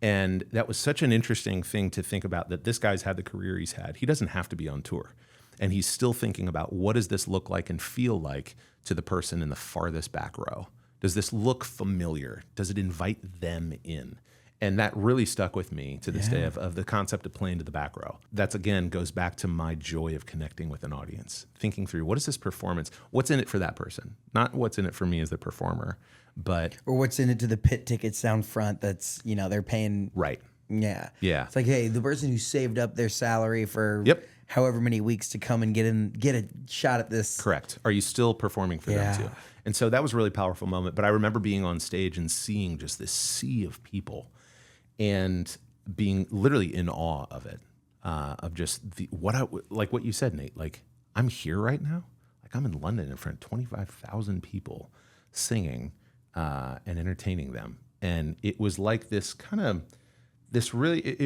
And that was such an interesting thing to think about, that this guy's had the career he's had. He doesn't have to be on tour. And he's still thinking about, what does this look like and feel like to the person in the farthest back row? Does this look familiar? Does it invite them in? And that really stuck with me to this day of the concept of playing to the back row. That's, again, goes back to my joy of connecting with an audience, thinking through, what is this performance? What's in it for that person? Not what's in it for me as the performer, but... Or what's in it to the pit tickets down front that's, you know, they're paying... Right. Yeah. Yeah. It's like, hey, the person who saved up their salary for however many weeks to come and get a shot at this. Correct. Are you still performing for them too? And so that was a really powerful moment. But I remember being on stage and seeing just this sea of people and being literally in awe of it, of just like what you said, Nate. Like, I'm here right now. Like, I'm in London in front of 25,000 people singing and entertaining them. And it was like this kind of... it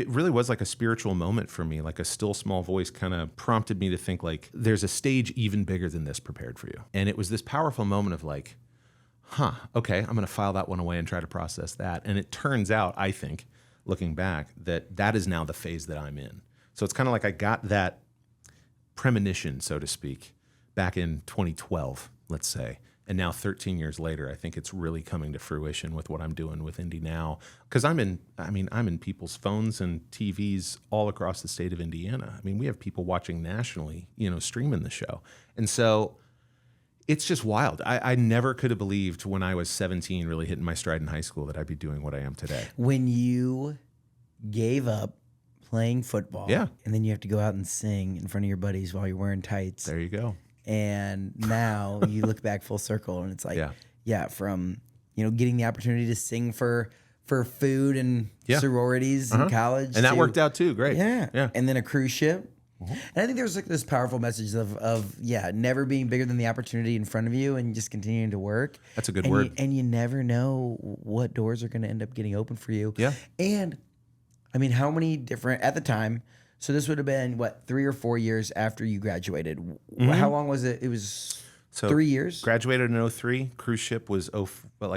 really was like a spiritual moment for me, like a still small voice kind of prompted me to think like, there's a stage even bigger than this prepared for you. And it was this powerful moment of like, okay, I'm going to file that one away and try to process that. And it turns out, I think, looking back, that is now the phase that I'm in. So it's kind of like I got that premonition, so to speak, back in 2012, let's say. And now 13 years later, I think it's really coming to fruition with what I'm doing with Indy Now. Because I'm in people's phones and TVs all across the state of Indiana. I mean, we have people watching nationally, you know, streaming the show. And so it's just wild. I never could have believed when I was 17, really hitting my stride in high school, that I'd be doing what I am today. When you gave up playing football, and then you have to go out and sing in front of your buddies while you're wearing tights. There you go. And now you look back full circle, and it's like, from, you know, getting the opportunity to sing for food and sororities in college. And that worked out too. Great. Yeah. And then a cruise ship. And I think there's like this powerful message of never being bigger than the opportunity in front of you and just continuing to work. That's a good word. And you never know what doors are going to end up getting open for you. Yeah. And I mean, how many different, at the time, so this would have been, 3 or 4 years after you graduated. How long was it? It was 3 years? Graduated in 03. Cruise ship was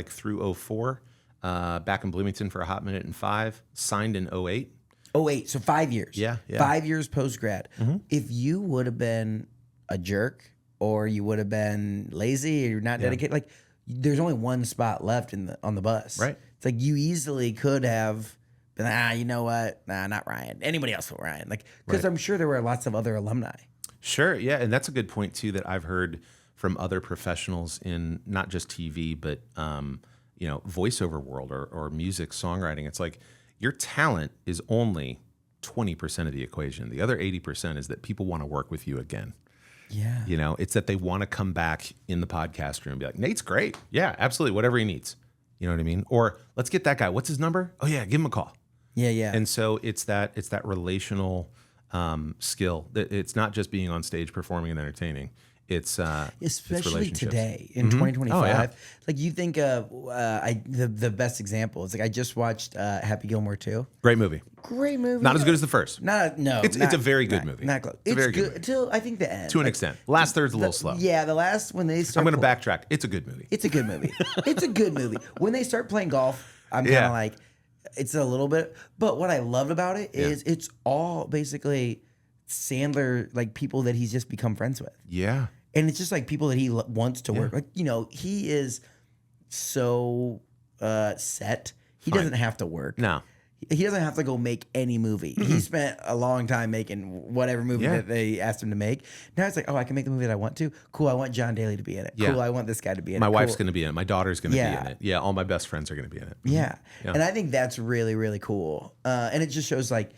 through 04. Back in Bloomington for a hot minute in 5. Signed in 08. 08, so 5 years. Yeah. 5 years post-grad. If you would have been a jerk or you would have been lazy or you're not dedicated, like, there's only one spot left on the bus. Right. It's like you easily could have been, you know what? Nah, not Ryan. Anybody else but Ryan. Like, because I'm sure there were lots of other alumni. Sure, yeah, and that's a good point too that I've heard from other professionals in not just TV, but voiceover world or music songwriting. It's like your talent is only 20% of the equation. The other 80% is that people want to work with you again. Yeah. It's that they want to come back in the podcast room and be like, Nate's great. Yeah, absolutely. Whatever he needs. You know what I mean? Or let's get that guy. What's his number? Oh yeah, give him a call. Yeah, yeah. And so it's that relational skill. It's not just being on stage performing and entertaining. It's especially it's today in 2025. Oh, yeah. Like you think of the best example is like I just watched Happy Gilmore 2. Great movie. Great movie. Not as good as the first. It's a very good movie. Not close. It's a very good movie. Till I think the end. To an extent. Last third's a little slow. Yeah, the last when they start. I'm going to backtrack. It's a good movie. It's a good movie. It's a good movie. When they start playing golf, I'm kind of like, it's a little bit. But what I loved about it is it's all basically Sandler, like people that he's just become friends with. Yeah. And it's just like people that he wants to work. Like, he is so set. He doesn't have to work. No. He doesn't have to go make any movie. He spent a long time making whatever movie that they asked him to make. Now it's like, oh, I can make the movie that I want to. Cool, I want John Daly to be in it. Yeah. Cool, I want this guy to be in My it. wife's Cool. going to be in it. My daughter's going to be in it. Yeah, all my best friends are going to be in it. Yeah. And I think that's really, really cool. And it just shows like,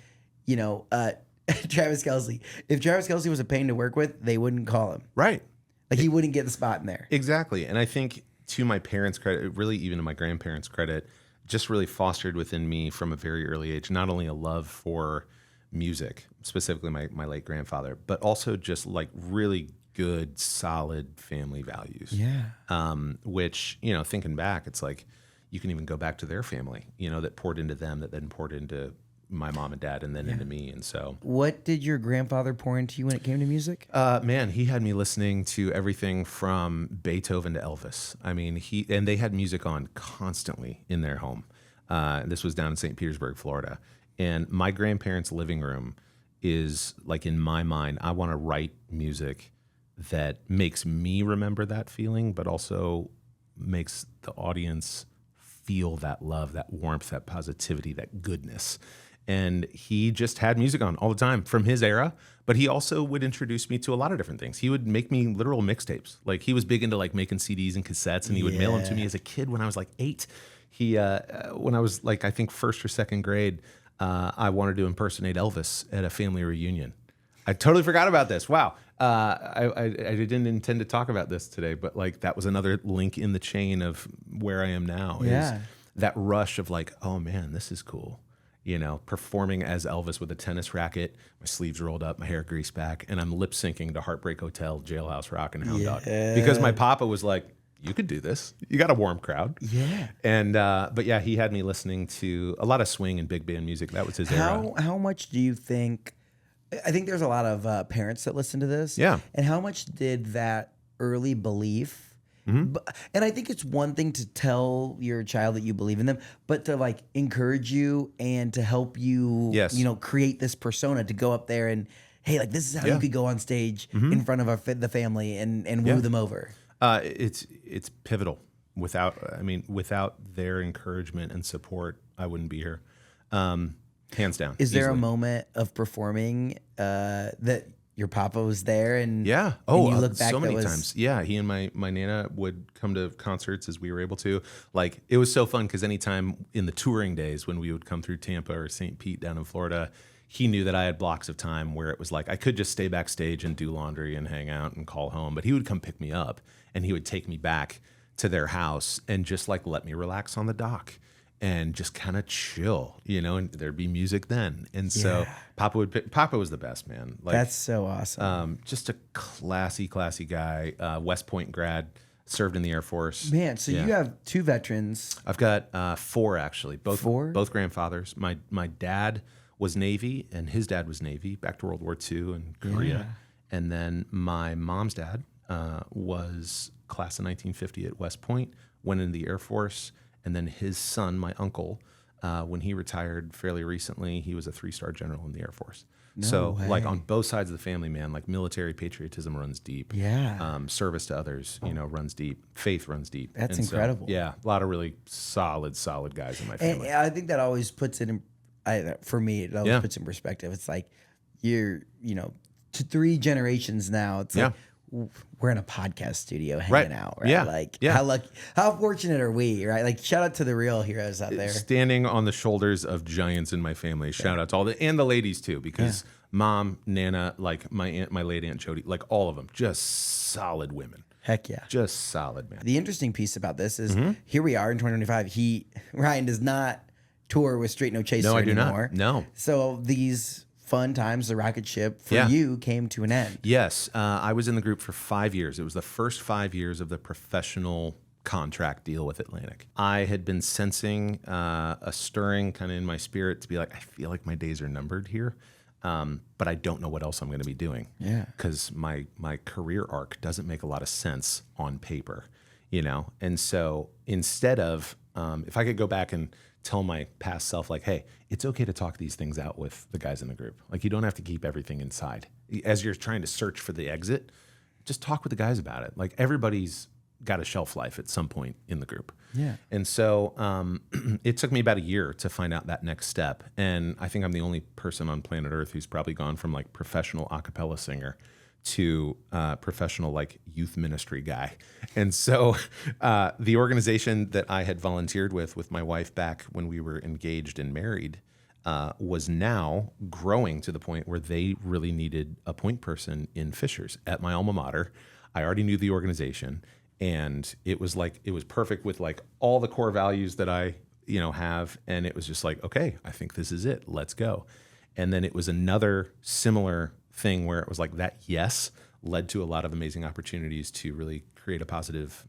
Travis Kelce. If Travis Kelce was a pain to work with, they wouldn't call him. Right. Like he wouldn't get the spot in there. Exactly. And I think to my parents' credit, really even to my grandparents' credit, just really fostered within me from a very early age, not only a love for music, specifically my late grandfather, but also just like really good, solid family values. Yeah. Which, thinking back, it's like you can even go back to their family, that poured into them, that then poured into my mom and dad and then into me. And so what did your grandfather pour into you when it came to music? Man, he had me listening to everything from Beethoven to Elvis. I mean, they had music on constantly in their home. This was down in St. Petersburg, Florida. And my grandparents' living room is like, in my mind, I want to write music that makes me remember that feeling, but also makes the audience feel that love, that warmth, that positivity, that goodness. And he just had music on all the time from his era, but he also would introduce me to a lot of different things. He would make me literal mixtapes. Like he was big into like making CDs and cassettes, and he would mail them to me as a kid when I was like 8. He, when I was like, I think first or second grade, I wanted to impersonate Elvis at a family reunion. I totally forgot about this. Wow. I didn't intend to talk about this today, but like that was another link in the chain of where I am now. Yeah. Is that rush of like, oh man, this is cool. Performing as Elvis with a tennis racket, my sleeves rolled up, my hair greased back, and I'm lip syncing to Heartbreak Hotel, Jailhouse Rock, and Hound Dog. Because my papa was like, you could do this. You got a warm crowd. Yeah. And, but yeah, he had me listening to a lot of swing and big band music. That was his era. How much do you think, I think there's a lot of parents that listen to this. Yeah. And how much did that early belief, and I think it's one thing to tell your child that you believe in them, but to like encourage you and to help you, create this persona to go up there and, hey, like this is how you could go on stage in front of the family and woo them over. It's pivotal. Without their encouragement and support, I wouldn't be here. Hands down. Is there easily. a moment of performing that your papa was there and you look back so many times. Yeah, he and my Nana would come to concerts as we were able to. Like it was so fun because anytime in the touring days when we would come through Tampa or St. Pete down in Florida, he knew that I had blocks of time where it was like I could just stay backstage and do laundry and hang out and call home, but he would come pick me up and he would take me back to their house and just like let me relax on the dock and just kind of chill, and there'd be music then. And so Papa was the best, man. Like, that's so awesome. Just a classy guy, West Point grad, served in the Air Force. Man, so you have 2 veterans. I've got 4 actually, both grandfathers. My dad was Navy and his dad was Navy back to World War II and Korea. And then my mom's dad was class of 1950 at West Point, went into the Air Force. And then his son, my uncle, when he retired fairly recently, he was a 3-star general in the Air Force. No way. Like on both sides of the family, man, like military patriotism runs deep. Yeah. Service to others, runs deep. Faith runs deep. That's incredible. So, yeah, a lot of really solid guys in my family. And I think that always puts it in, for me, it always puts in perspective. It's like you're, to 3 generations now. It's like we're in a podcast studio hanging out, right? Yeah. Like, Yeah. how lucky, how fortunate are we, right? Like, shout out to the real heroes out there. Standing on the shoulders of giants in my family. Shout out to all and the ladies too, because Mom, Nana, like my aunt, my late Aunt Jody, like all of them, just solid women. Heck yeah. Just solid, man. The interesting piece about this is here we are in 2025. Ryan does not tour with Straight No Chaser No, I do anymore. not. No. So these fun times, the rocket ship for you came to an end. Yes. I was in the group for 5 years. It was the first 5 years of the professional contract deal with Atlantic. I had been sensing a stirring kind of in my spirit to be like, I feel like my days are numbered here. But I don't know what else I'm going to be doing. Yeah. Because my career arc doesn't make a lot of sense on paper, you know? And so instead of, if I could go back and tell my past self, like, hey, it's okay to talk these things out with the guys in the group. Like, you don't have to keep everything inside. As you're trying to search for the exit, just talk with the guys about it. Like, everybody's got a shelf life at some point in the group. Yeah. And so it took me about a year to find out that next step. And I think I'm the only person on planet Earth who's probably gone from like professional acapella singer to professional like youth ministry guy. And so the organization that I had volunteered with my wife back when we were engaged and married was now growing to the point where they really needed a point person in Fishers at my alma mater. I already knew the organization, and it was perfect with like all the core values that I have. And it was just like, okay, I think this is it. Let's go. And then it was another similar thing where it was like that yes led to a lot of amazing opportunities to really create a positive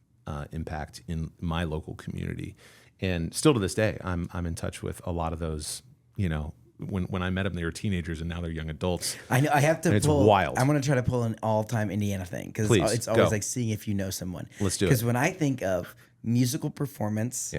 impact in my local community. And still to this day, I'm in touch with a lot of those, when I met them, they were teenagers and now they're young adults. I know I have to It's pull. wild. I'm going to try to pull an all-time Indiana thing because Please, it's always go. like seeing if you know someone. Let's do it. Because when I think of musical performance,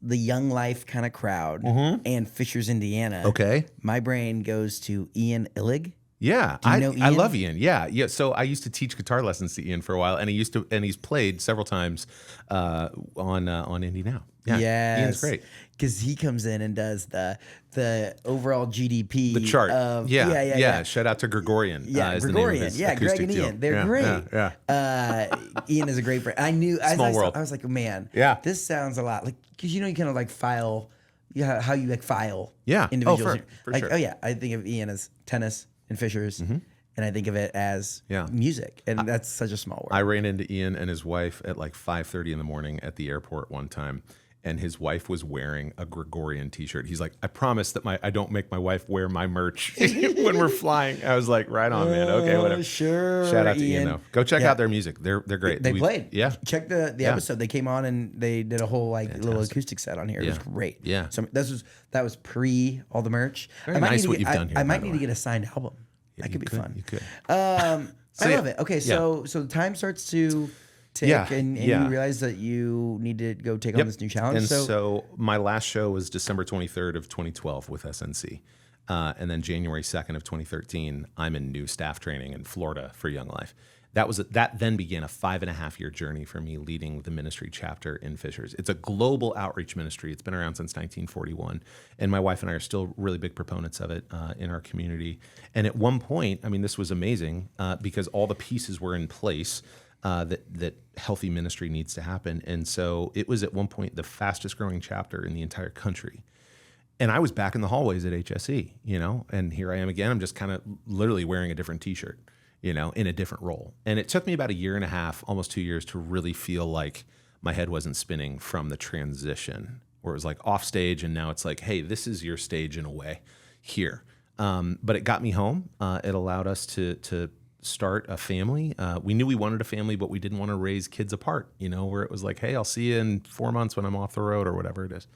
the young life kind of crowd, and Fishers, Indiana, Okay. my brain goes to Ian Illig. Yeah, Do you know I Ian? love Ian. Yeah. So I used to teach guitar lessons to Ian for a while, and he's played several times on Indy Now. Yeah, Yes. Ian's great. Because he comes in and does the overall GDP. The chart. Of, yeah. Shout out to Gregorian. Yeah, is the name of Gregorian. his Yeah, Greg acoustic and deal. Ian. They're Yeah, great. Yeah. Ian is a great friend. I knew. Small world. I was like, man. Yeah. This sounds a lot like because you kind of like file. Yeah, how you like file. Yeah. Individuals. For like, sure. oh yeah, I think of Ian as tennis and Fishers, and I think of it as music, and that's such a small world. I ran into Ian and his wife at like 5:30 in the morning at the airport one time, and his wife was wearing a Gregorian T-shirt. He's like, I promise that I don't make my wife wear my merch when we're flying. I was like, right on, man. Okay, whatever. Sure. Shout out to Ian though. Go check out their music. They're great. They played. Yeah. Check the episode. They came on and they did a whole little acoustic set on here. It was Yeah. great. Yeah. So that was pre all the merch. Very nice what you've done here, I by might the need way. to get a signed album. That could be fun. You could. I yeah. love it. Okay, so time starts to tick, and you realize that you need to go take on this new challenge. And so my last show was December 23rd of 2012 with SNC. And then January 2nd of 2013, I'm in new staff training in Florida for Young Life. That then began a 5.5-year journey for me leading the ministry chapter in Fishers. It's a global outreach ministry. It's been around since 1941. And my wife and I are still really big proponents of it in our community. And at one point, I mean, this was amazing because all the pieces were in place that healthy ministry needs to happen. And so it was at one point the fastest growing chapter in the entire country. And I was back in the hallways at HSE, and here I am again. I'm just kind of literally wearing a different T-shirt, in a different role. And it took me about 1.5 years, almost 2 years, to really feel like my head wasn't spinning from the transition, where it was like off stage, and now it's like, hey, this is your stage in a way here. But it got me home. It allowed us to start a family. We knew we wanted a family, but we didn't want to raise kids apart, where it was like, hey, I'll see you in 4 months when I'm off the road or whatever it is.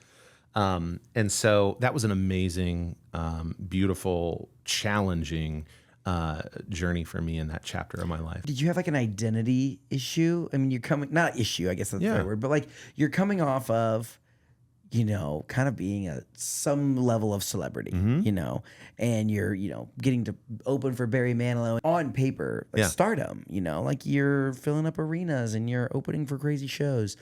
And so that was an amazing, beautiful, challenging journey for me in that chapter of my life. Did you have like an identity issue? I mean, not issue, I guess that's the right word, but like you're coming off of, kind of being some level of celebrity, and you're, getting to open for Barry Manilow on paper, like stardom, like you're filling up arenas and you're opening for crazy shows.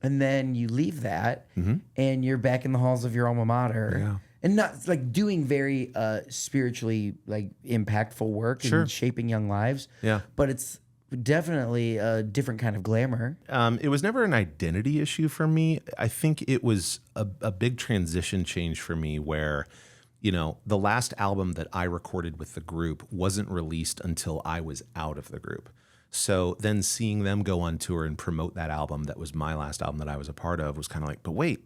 And then you leave that and you're back in the halls of your alma mater and not like doing very spiritually like impactful work and shaping young lives. Yeah. But it's definitely a different kind of glamour. It was never an identity issue for me. I think it was a big transition change for me where, the last album that I recorded with the group wasn't released until I was out of the group. So then seeing them go on tour and promote that album that was my last album that I was a part of was kind of like, but wait,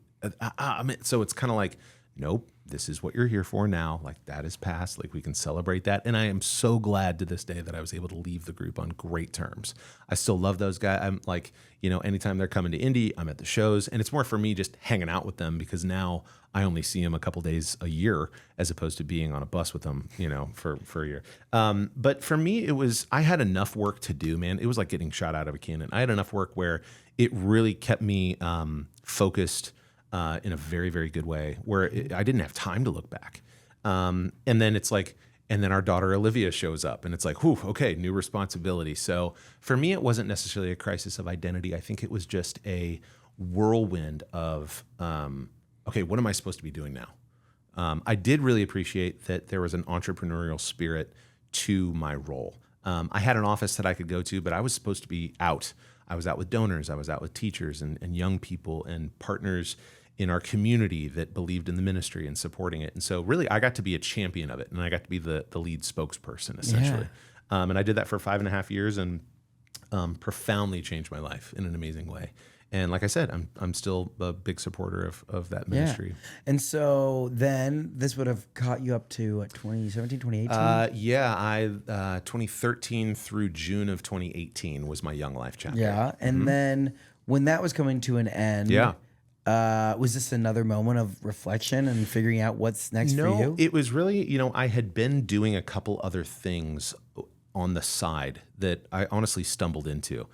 so it's kind of like, nope, this is what you're here for now. Like that is past, like we can celebrate that. And I am so glad to this day that I was able to leave the group on great terms. I still love those guys. I'm like, anytime they're coming to Indy, I'm at the shows, and it's more for me just hanging out with them because now I only see them a couple days a year as opposed to being on a bus with them, for a year. But for me, I had enough work to do, man. It was like getting shot out of a cannon. I had enough work where it really kept me focused in a very, very good way where I didn't have time to look back. And then it's like, and then our daughter Olivia shows up and it's like, whew, okay, new responsibility. So for me, it wasn't necessarily a crisis of identity. I think it was just a whirlwind of, okay, what am I supposed to be doing now? I did really appreciate that there was an entrepreneurial spirit to my role. I had an office that I could go to, but I was supposed to be out. I was out with donors. I was out with teachers and young people and partners in our community that believed in the ministry and supporting it. And so really I got to be a champion of it, and I got to be the lead spokesperson essentially. Yeah. And I did that for 5.5 years and profoundly changed my life in an amazing way. And like I said, I'm still a big supporter of that ministry. Yeah. And so then this would have caught you up to what, 2017, 2018? Yeah, 2013 through June of 2018 was my Young Life chapter. Yeah. And then when that was coming to an end, was this another moment of reflection and figuring out what's next for you? No, it was really, I had been doing a couple other things on the side that I honestly stumbled into.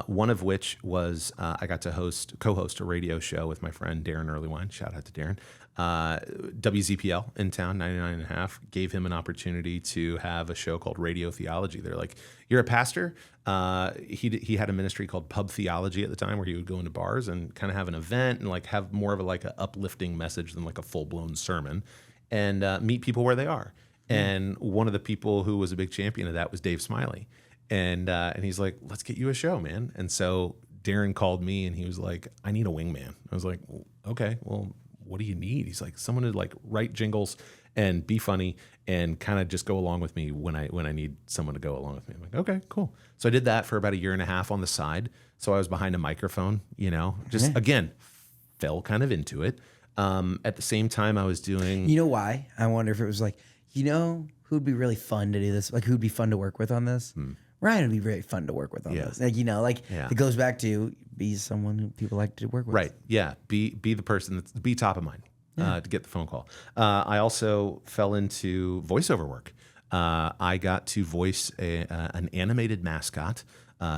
One of which was I got to co-host a radio show with my friend Darren Earlywine. Shout out to Darren. WZPL in town, 99.5, gave him an opportunity to have a show called Radio Theology. They're like, you're a pastor? He had a ministry called Pub Theology at the time where he would go into bars and kind of have an event and like have more of an uplifting message than like a full-blown sermon and meet people where they are. And one of the people who was a big champion of that was Dave Smiley. And he's like, let's get you a show, man. And so Darren called me and he was like, I need a wingman. I was like, okay, well, what do you need? He's like, someone to like write jingles and be funny and kind of just go along with me when I need someone to go along with me. I'm like, okay, cool. So I did that for about 1.5 years on the side. So I was behind a microphone, just again, fell kind of into it. At the same time I was doing... You know why? I wonder if it was like, who'd be really fun to do this? Like who'd be fun to work with on this? Ryan would be very fun to work with on this. It goes back to be someone who people like to work with. Right. Yeah. Be the person be top of mind to get the phone call. I also fell into voiceover work. I got to voice an animated mascot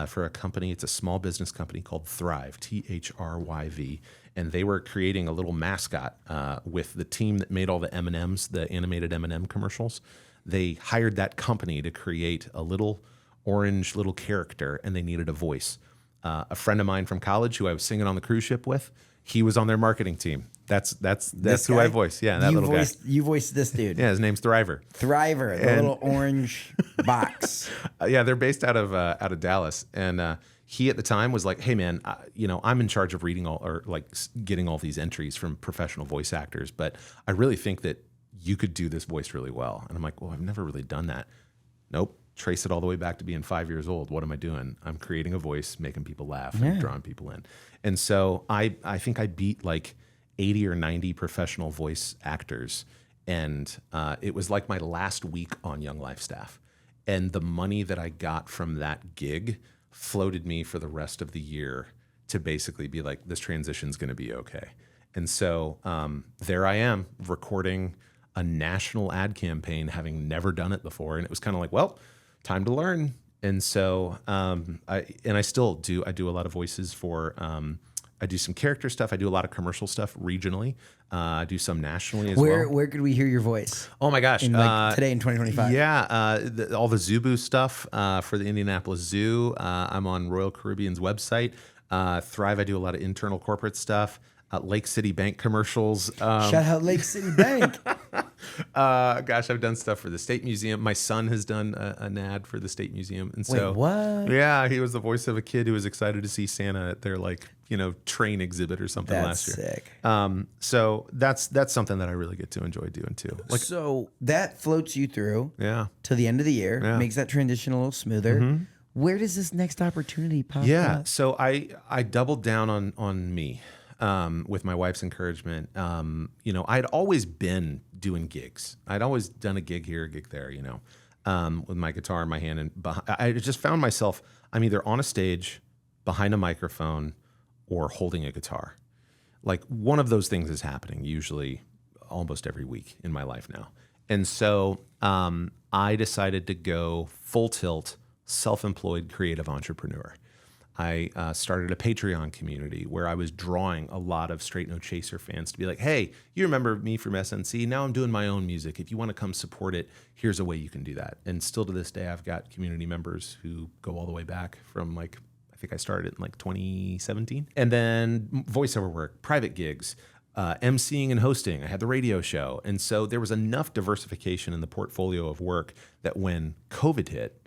for a company. It's a small business company called Thrive, Thryv. And they were creating a little mascot with the team that made all the M&Ms, the animated M&M commercials. They hired that company to create a little orange little character, and they needed a voice. A friend of mine from college who I was singing on the cruise ship with, he was on their marketing team. That's who I voiced. Yeah, that little guy. You voiced this dude. Yeah, his name's Thriver. Thriver, the little orange box. Yeah, they're based out of Dallas, and he at the time was like, "Hey, man, I'm in charge of reading getting all these entries from professional voice actors, but I really think that you could do this voice really well." And I'm like, "Well, I've never really done that." Nope. Trace it all the way back to being 5 years old. What am I doing? I'm creating a voice, making people laugh and drawing people in. And so I think I beat like 80 or 90 professional voice actors. And it was like my last week on Young Life staff. And the money that I got from that gig floated me for the rest of the year to basically be like, this transition's going to be okay. And so there I am recording a national ad campaign, having never done it before. And it was kind of like, well, time to learn. And so I still do. I do a lot of voices for, I do some character stuff. I do a lot of commercial stuff regionally. I do some nationally as well. Where could we hear your voice? Oh my gosh. Today in 2025. Yeah. All the Zubu stuff for the Indianapolis Zoo. I'm on Royal Caribbean's website. Thrive, I do a lot of internal corporate stuff. Lake City Bank commercials. Shout out Lake City Bank. Gosh, I've done stuff for the State Museum. My son has done an ad for the State Museum. And so, Wait, what? Yeah, he was the voice of a kid who was excited to see Santa at their train exhibit or something That's last year. sick. So that's something that I really get to enjoy doing too. So that floats you through Yeah. till the end of the year, Yeah. makes that transition a little smoother. Where does this next opportunity pop up? So I doubled down on me with my wife's encouragement. I'd always been doing gigs. I'd always done a gig here, a gig there, with my guitar in my hand. And I just found myself, I'm either on a stage, behind a microphone, or holding a guitar. Like one of those things is happening usually almost every week in my life now. And so I decided to go full tilt, self-employed creative entrepreneur. I started a Patreon community where I was drawing a lot of Straight No Chaser fans to be like, hey, you remember me from SNC? Now I'm doing my own music. If you want to come support it, here's a way you can do that. And still to this day, I've got community members who go all the way back from I think I started in 2017. And then voiceover work, private gigs, emceeing and hosting. I had the radio show. And so there was enough diversification in the portfolio of work that when COVID hit,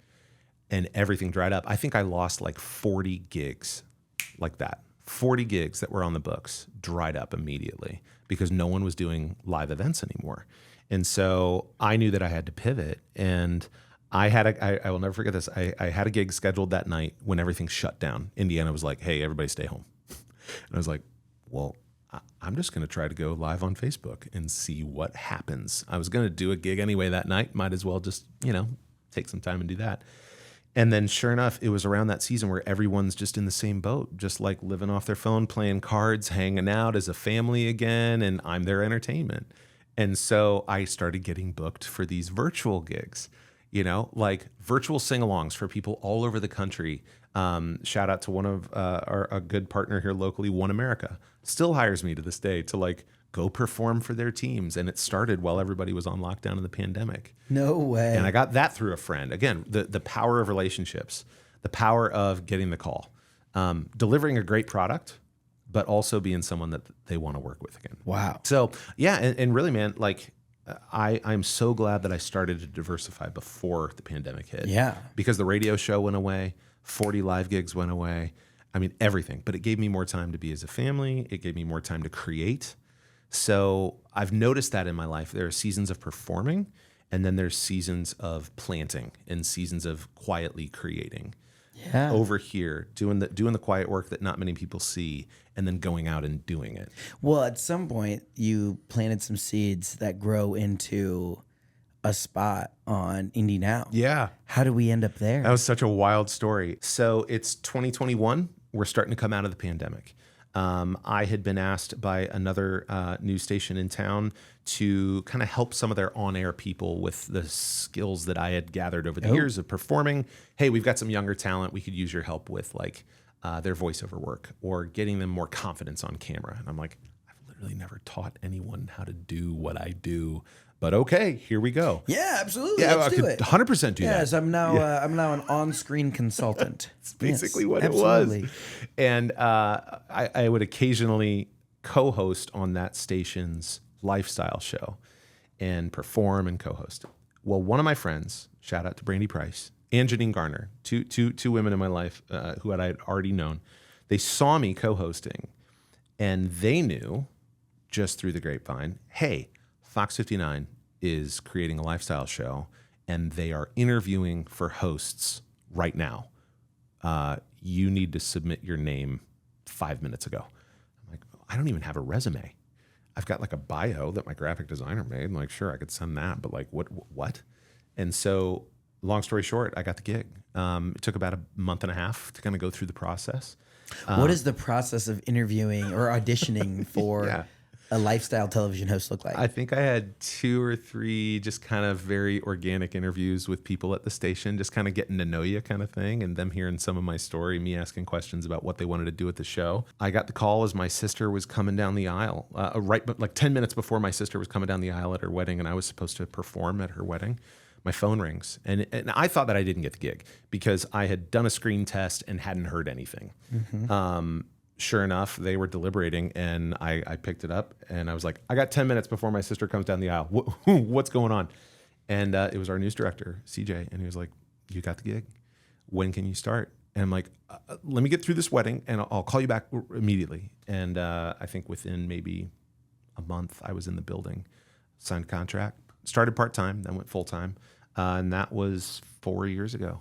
and everything dried up, I think I lost 40 gigs like that. 40 gigs that were on the books dried up immediately because no one was doing live events anymore. And so I knew that I had to pivot. And I will never forget this. I had a gig scheduled that night when everything shut down. Indiana was like, hey, everybody stay home. And I was like, well, I'm just going to try to go live on Facebook and see what happens. I was going to do a gig anyway that night. Might as well just, take some time and do that. And then sure enough, it was around that season where everyone's just in the same boat, just living off their phone, playing cards, hanging out as a family again, and I'm their entertainment. And so I started getting booked for these virtual gigs, virtual sing-alongs for people all over the country. Shout out to one of a good partner here locally, One America, still hires me to this day to go perform for their teams. And it started while everybody was on lockdown in the pandemic. No way. And I got that through a friend. Again, the power of relationships, the power of getting the call, delivering a great product, but also being someone that they want to work with again. Wow. So yeah, and really, man, I'm so glad that I started to diversify before the pandemic hit. Yeah. Because the radio show went away, 40 live gigs went away. I mean, everything. But it gave me more time to be as a family. It gave me more time to create. So I've noticed that in my life. There are seasons of performing, and then there's seasons of planting and seasons of quietly creating. Yeah. Over here, doing the quiet work that not many people see, and then going out and doing it. Well, at some point, you planted some seeds that grow into a spot on Indy Now. Yeah. How do we end up there? That was such a wild story. So it's 2021. We're starting to come out of the pandemic. I had been asked by another news station in town to kind of help some of their on-air people with the skills that I had gathered over the years of performing. Hey, we've got some younger talent. We could use your help with their voiceover work or getting them more confidence on camera. And I'm like, I've literally never taught anyone how to do what I do. But okay, here we go. Yeah, absolutely. Yeah, Let's I do could it. 100% do that. Yes, I'm now an on-screen consultant. That's basically Yes, what absolutely. it was. And I would occasionally co-host on that station's lifestyle show and perform and co-host. Well, one of my friends, shout out to Brandy Price and Janine Garner, two women in my life who I had already known, they saw me co-hosting and they knew just through the grapevine, hey, Fox 59 is creating a lifestyle show and they are interviewing for hosts right now. You need to submit your name 5 minutes ago. I'm like, I don't even have a resume. I've got a bio that my graphic designer made. I'm like, sure, I could send that, but what? And so long story short, I got the gig. It took about a month and a half to kind of go through the process. What is the process of interviewing or auditioning for Yeah. a lifestyle television host look like? I think I had 2 or 3 just kind of very organic interviews with people at the station, just kind of getting to know you kind of thing, and them hearing some of my story, me asking questions about what they wanted to do at the show. I got the call as my sister was coming down the aisle, 10 minutes before my sister was coming down the aisle at her wedding, and I was supposed to perform at her wedding. My phone rings, and I thought that I didn't get the gig because I had done a screen test and hadn't heard anything. sure enough, they were deliberating, and I picked it up, and I was like, I got 10 minutes before my sister comes down the aisle. What's going on? And it was our news director, CJ, and he was like, you got the gig. When can you start? And I'm like, let me get through this wedding, and I'll call you back immediately. And I think within maybe a month, I was in the building, signed a contract, started part-time, then went full-time. And that was 4 years ago.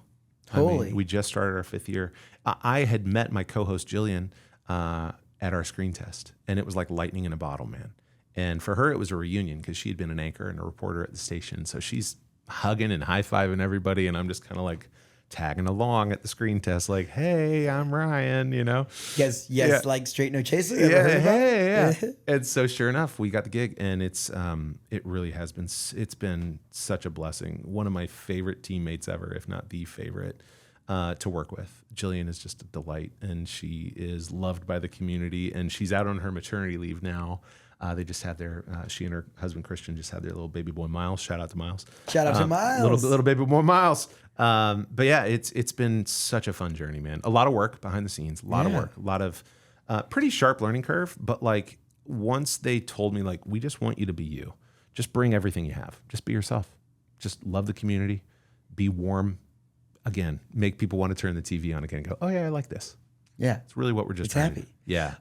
Holy. I mean, we just started our 5th year. I had met my co-host, Jillian, at our screen test, and it was like lightning in a bottle, man. And for her, it was a reunion because she had been an anchor and a reporter at the station. So she's hugging and high-fiving everybody, and I'm just kind of like tagging along at the screen test, like, hey, I'm Ryan, you know? Yes, Yeah. like Straight No Chaser? Yeah. And so sure enough, we got the gig, and it really has been, it's been such a blessing. One of my favorite teammates ever, if not the favorite, to work with. Jillian is just a delight, and she is loved by the community, and she's out on her maternity leave now. They just had she and her husband Christian just had their little baby boy Miles. Shout out to Miles. Shout out to Miles. Little baby boy Miles. But yeah, it's been such a fun journey, man. A lot of work behind the scenes, a lot of work, a lot of pretty sharp learning curve. But like once they told me, like, we just want you to be you. Just bring everything you have. Just be yourself. Just love the community. Be warm. Again, make people want to turn the TV on again and go, oh yeah, I like this. Yeah. It's really what we're just It's trying happy. to do. Yeah.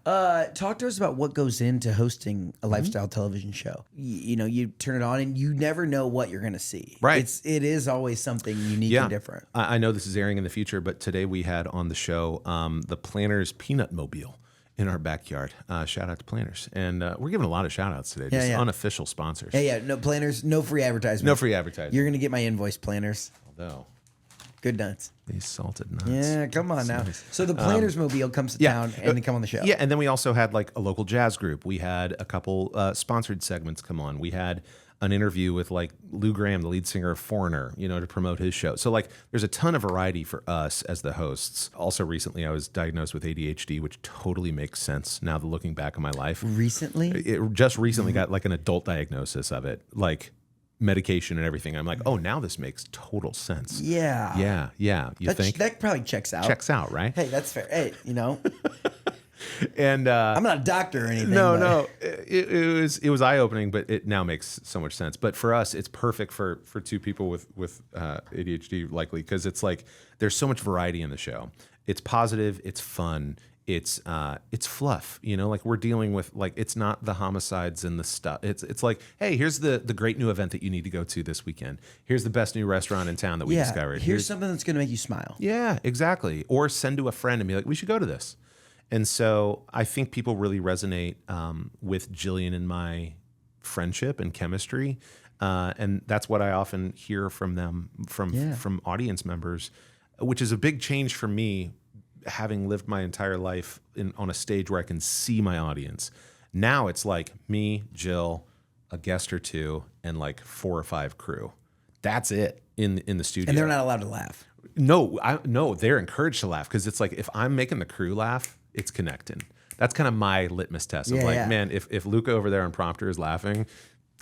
Talk to us about what goes into hosting a lifestyle television show. You know, you turn it on and you never know what you're going to see. Right. It is always something unique and different. I know this is airing in the future, but today we had on the show the Planners Peanut Mobile in our backyard. Shout out to Planners. And we're giving a lot of shout outs today, just unofficial sponsors. Yeah. No Planners, no free advertisement. No free advertising. You're going to get my invoice, Planners. Although Good nuts. these salted nuts. Yeah, come on now. Nice. So the Planners Mobile comes to town and they come on the show. Yeah, and then we also had like a local jazz group. We had a couple sponsored segments come on. We had an interview with like Lou Gramm, the lead singer of Foreigner, you know, to promote his show. So like there's a ton of variety for us as the hosts. Also recently I was diagnosed with ADHD, which totally makes sense now that looking back on my life. Recently? It just recently got like an adult diagnosis of it, like medication and everything. I'm like, oh, now this makes total sense. Yeah. Yeah. You think? That probably checks out. Checks out, right? Hey, that's fair. Hey, you know, And I'm not a doctor or anything. No. It was eye opening, but it now makes so much sense. But for us, it's perfect for two people with ADHD, likely, because it's like there's so much variety in the show. It's positive, it's fun, it's fluff. You know, like we're dealing with like it's not the homicides and the stuff. It's like, hey, here's the great new event that you need to go to this weekend. Here's the best new restaurant in town that we discovered. Here's something that's going to make you smile. Yeah, exactly. Or send to a friend and be like, we should go to this. And so I think people really resonate with Jillian and my friendship and chemistry. And that's what I often hear from them, from audience members, which is a big change for me, having lived my entire life on a stage where I can see my audience. Now it's like me, Jill, a guest or two, and like 4 or 5 crew. That's it in the studio. And they're not allowed to laugh. No, they're encouraged to laugh because it's like if I'm making the crew laugh, it's connecting. That's kind of my litmus test of man, if Luca over there on prompter is laughing,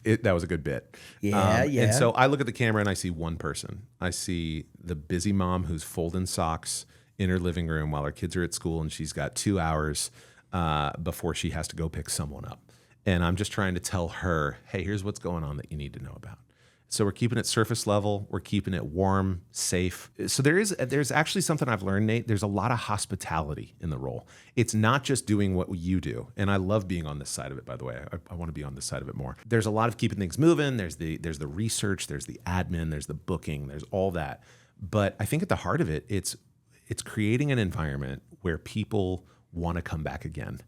that was a good bit. Yeah. And so I look at the camera and I see one person. I see the busy mom who's folding socks in her living room while her kids are at school, and she's got 2 hours before she has to go pick someone up. And I'm just trying to tell her, hey, here's what's going on that you need to know about. So we're keeping it surface level. We're keeping it warm, safe. So there's actually something I've learned, Nate. There's a lot of hospitality in the role. It's not just doing what you do. And I love being on this side of it, by the way. I want to be on this side of it more. There's a lot of keeping things moving. There's the research, there's the admin, there's the booking, there's all that. But I think at the heart of it, it's creating an environment where people want to come back again.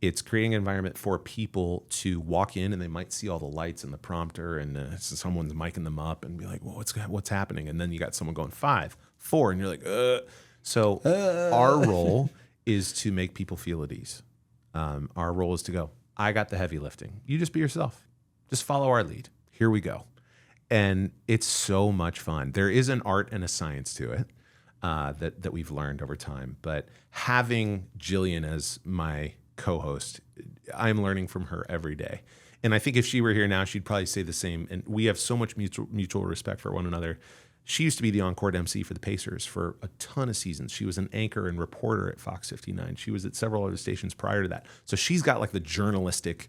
It's creating an environment for people to walk in and they might see all the lights and the prompter and someone's micing them up and be like, well, what's happening? And then you got someone going 5, 4, and you're like, So our role is to make people feel at ease. Our role is to go, I got the heavy lifting. You just be yourself. Just follow our lead. Here we go. And it's so much fun. There is an art and a science to it that we've learned over time. But having Jillian as my co-host, I'm learning from her every day. And I think if she were here now, she'd probably say the same. And we have so much mutual respect for one another. She used to be the on-court MC for the Pacers for a ton of seasons. She was an anchor and reporter at Fox 59. She was at several other stations prior to that. So she's got like the journalistic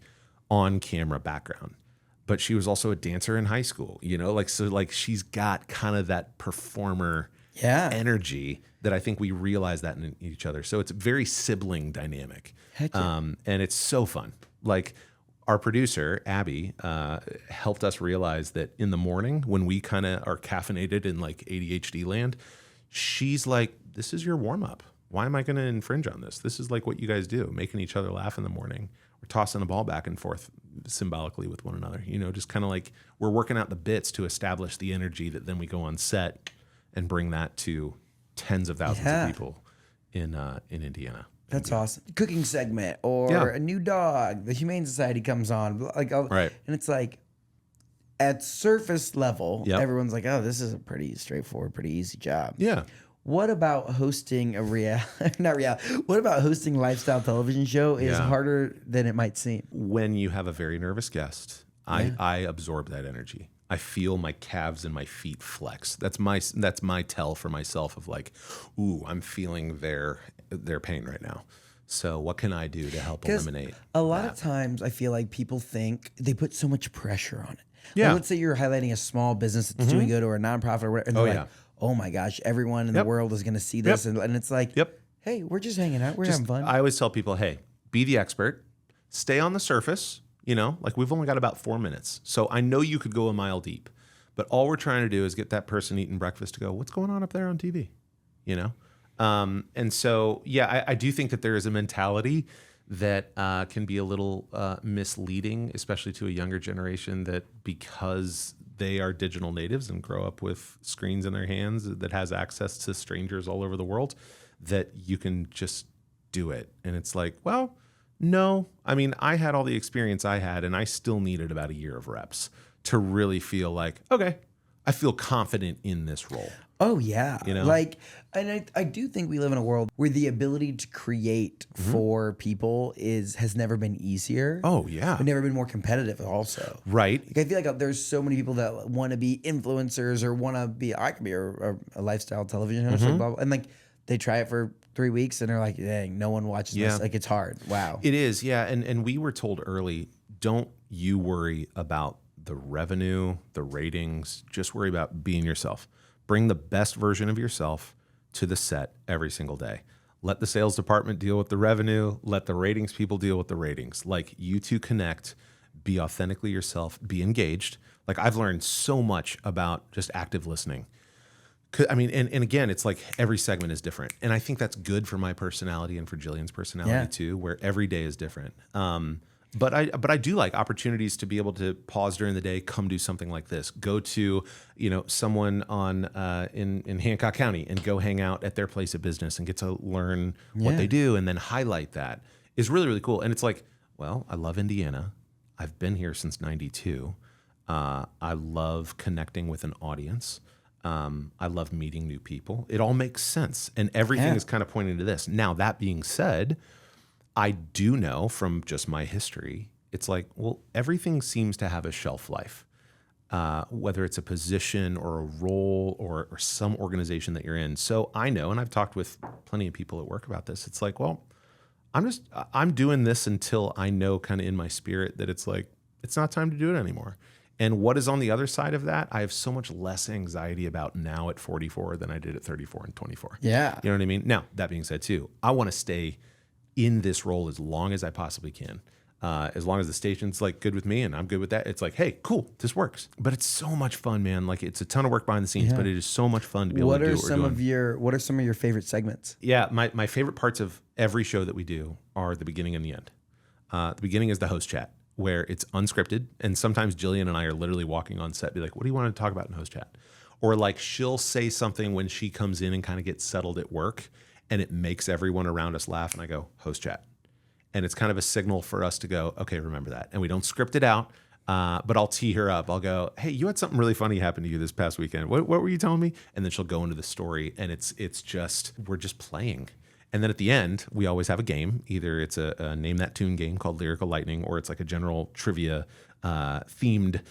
on-camera background. But she was also a dancer in high school, like she's got kind of that performer energy that I think we realize that in each other. So it's a very sibling dynamic. Heck yeah. And it's so fun. Like our producer, Abby, helped us realize that in the morning when we kind of are caffeinated in like ADHD land, she's like, this is your warm up. Why am I going to infringe on this? This is like what you guys do, making each other laugh in the morning. We're tossing the ball back and forth symbolically with one another, just kind of like we're working out the bits to establish the energy that then we go on set and bring that to tens of thousands of people in Indiana. That's awesome. Cooking segment or a new dog, the Humane Society comes on, right. And it's like at surface level, everyone's like, oh, this is a pretty straightforward, pretty easy job. Yeah. What about hosting what about hosting a lifestyle television show is harder than it might seem? When you have a very nervous guest, I absorb that energy. I feel my calves and my feet flex. That's my tell for myself of like, ooh, I'm feeling their pain right now. So what can I do to help eliminate a lot of times I feel like people think they put so much pressure on it. Yeah. Like, let's say you're highlighting a small business that's doing good or a nonprofit or whatever, and they're like, oh my gosh, everyone in the world is going to see this. And it's like, hey, we're just hanging out. We're having fun. I always tell people, hey, be the expert. Stay on the surface. Like we've only got about 4 minutes. So I know you could go a mile deep. But all we're trying to do is get that person eating breakfast to go, what's going on up there on TV? And so, I do think that there is a mentality that can be a little misleading, especially to a younger generation, that because they are digital natives and grow up with screens in their hands that has access to strangers all over the world, that you can just do it. And it's like, well, no. I mean, I had all the experience I had, and I still needed about a year of reps to really feel like, okay, I feel confident in this role. Oh, yeah. And I do think we live in a world where the ability to create for people has never been easier. Oh, yeah. But never been more competitive also. Right. Like, I feel like there's so many people that want to be influencers or want to be, I could be a lifestyle television host, blah, blah, and like they try it for 3 weeks and they're like, dang, no one watches this. Like, it's hard. Wow. It is, yeah. And we were told early, don't you worry about the revenue, the ratings, just worry about being yourself. Bring the best version of yourself to the set every single day. Let the sales department deal with the revenue. Let the ratings people deal with the ratings. Like, you two connect, be authentically yourself, be engaged. Like, I've learned so much about just active listening. I mean, and again, it's like every segment is different. And I think that's good for my personality and for Jillian's personality too, where every day is different. But I do like opportunities to be able to pause during the day, come do something like this, go to, someone in Hancock County and go hang out at their place of business and get to learn what they do and then highlight that is really, really cool. And it's like, well, I love Indiana. I've been here since '92. I love connecting with an audience. I love meeting new people. It all makes sense. And everything is kind of pointing to this. Now, that being said, I do know from just my history, it's like, well, everything seems to have a shelf life, whether it's a position or a role or some organization that you're in. So I know, and I've talked with plenty of people at work about this. It's like, well, I'm doing this until I know kind of in my spirit that it's like, it's not time to do it anymore. And what is on the other side of that, I have so much less anxiety about now at 44 than I did at 34 and 24. Yeah. You know what I mean? Now, that being said too, I want to stay in this role as long as I possibly can. As long as the station's like good with me and I'm good with that, it's like, hey, cool, this works. But it's so much fun, man. Like, it's a ton of work behind the scenes, but it is so much fun to be able to do what we're doing. What are some of your favorite segments? Yeah, my favorite parts of every show that we do are the beginning and the end. The beginning is the host chat, where it's unscripted. And sometimes Jillian and I are literally walking on set, be like, what do you want to talk about in host chat? Or like, she'll say something when she comes in and kind of gets settled at work, and it makes everyone around us laugh. And I go, host chat. And it's kind of a signal for us to go, okay, remember that. And we don't script it out, but I'll tee her up. I'll go, hey, you had something really funny happen to you this past weekend. What were you telling me? And then she'll go into the story, and it's just, we're just playing. And then at the end, we always have a game. Either it's a Name That Tune game called Lyrical Lightning, or it's like a general trivia themed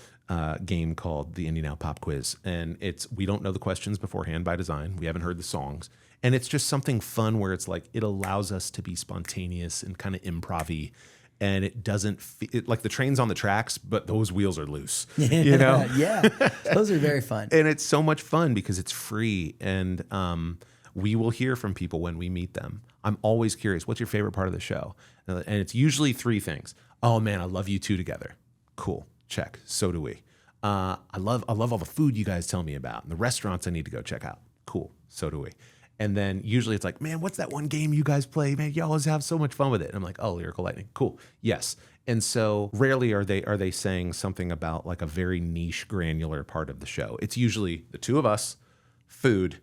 game called the Indy Now Pop Quiz. And we don't know the questions beforehand by design. We haven't heard the songs. And it's just something fun where it's like, it allows us to be spontaneous and kind of improv-y. And it doesn't like the train's on the tracks, but those wheels are loose, you know? Yeah, those are very fun. And it's so much fun because it's free. And we will hear from people when we meet them. I'm always curious, what's your favorite part of the show? And it's usually 3 things. Oh man, I love you 2 together. Cool, check. So do we. I love all the food you guys tell me about and the restaurants I need to go check out. Cool, so do we. And then usually it's like, man, what's that one game you guys play? Man, you always have so much fun with it. And I'm like, oh, Lyrical Lightning. Cool. Yes. And so rarely are they saying something about like a very niche, granular part of the show. It's usually the 2 of us, food,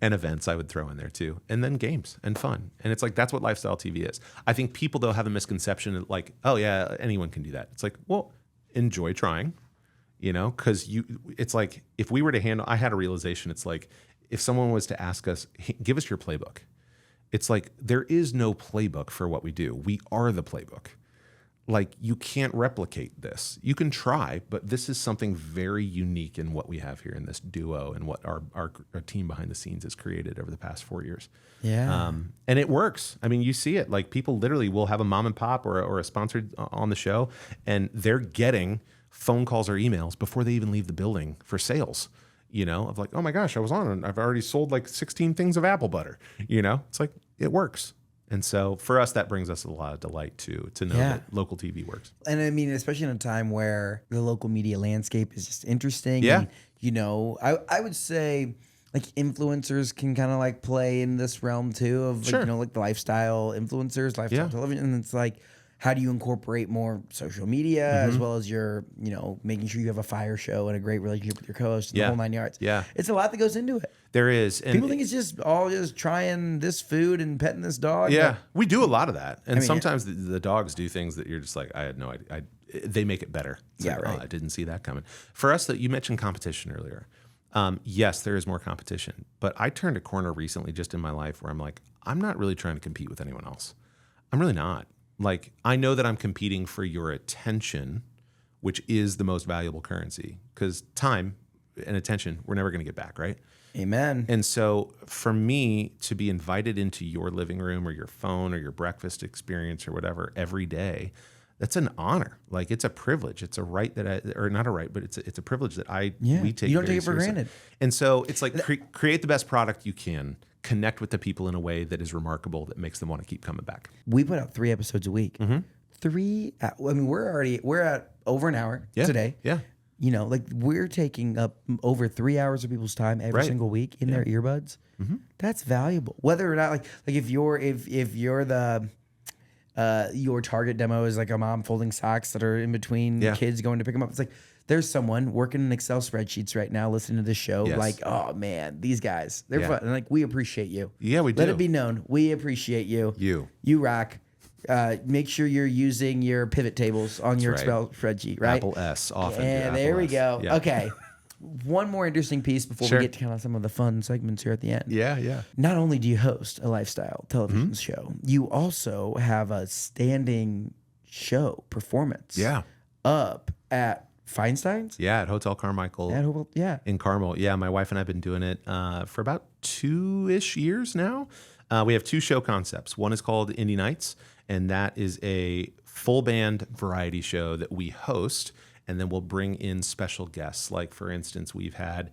and events I would throw in there too. And then games and fun. And it's like, that's what lifestyle TV is. I think people though have a misconception of like, oh yeah, anyone can do that. It's like, well, enjoy trying, you know, because it's like, if we were to handle, I had a realization, it's like, if someone was to ask us, hey, give us your playbook, it's like, there is no playbook for what we do. We are the playbook. Like, you can't replicate this. You can try, but this is something very unique in what we have here in this duo and what our team behind the scenes has created over the past 4 years. Yeah. And it works. I mean, you see it. Like, people literally will have a mom and pop or a sponsored on the show, and they're getting phone calls or emails before they even leave the building for sales. You know, of like, oh my gosh, I was on and I've already sold like 16 things of apple butter. You know, it's like, it works. And so for us, that brings us a lot of delight too, to know that local TV works. And I mean, especially in a time where the local media landscape is just interesting. Yeah. And, you know, I would say like influencers can kind of like play in this realm too of like, Sure. you know, like the lifestyle influencers, lifestyle television. And it's like, how do you incorporate more social media as well as your, you know, making sure you have a fire show and a great relationship with your co-host and the whole 9 yards. Yeah. It's a lot that goes into it. There is. And People think it's just all just trying this food and petting this dog. yeah, we do a lot of that. And I mean, sometimes the dogs do things that you're just like, I had no idea. They make it better. It's Yeah, like, right. Oh, I didn't see that coming. For us, that you mentioned competition earlier. Yes, there is more competition. But I turned a corner recently just in my life where I'm like, I'm not really trying to compete with anyone else. I'm really not. Like, I know that I'm competing for your attention, which is the most valuable currency, because time and attention, we're never going to get back, right? Amen. And so for me to be invited into your living room or your phone or your breakfast experience or whatever every day, that's an honor. Like, it's a privilege. It's a right that or not a right, but it's a privilege that we take. You don't very take it for seriously. granted. And so it's like create the best product you can. Connect with the people in a way that is remarkable, that makes them want to keep coming back. We put out 3 episodes a week. I mean, we're at over an hour today. Yeah. You know, like we're taking up over 3 hours of people's time every single week in their earbuds. That's valuable. Whether or not like if you're the your target demo is like a mom folding socks that are in between kids going to pick them up. It's like, there's someone working in Excel spreadsheets right now listening to this show. Yes. Like, oh man, these guys, they're fun. And like, we appreciate you. Yeah, we do. Let it be known. We appreciate you. You rock. Make sure you're using your pivot tables on your Excel spreadsheet, right? Apple S often. And there we go. Yeah. Okay. One more interesting piece before we get to kind of some of the fun segments here at the end. Yeah. Not only do you host a lifestyle television show, you also have a standing show performance. Up at Feinstein's? Yeah, at Hotel Carmichael. In Carmel. Yeah, my wife and I have been doing it for about 2-ish years now. We have 2 show concepts. One is called Indy Nights, and that is a full band variety show that we host, and then we'll bring in special guests. Like, for instance, we've had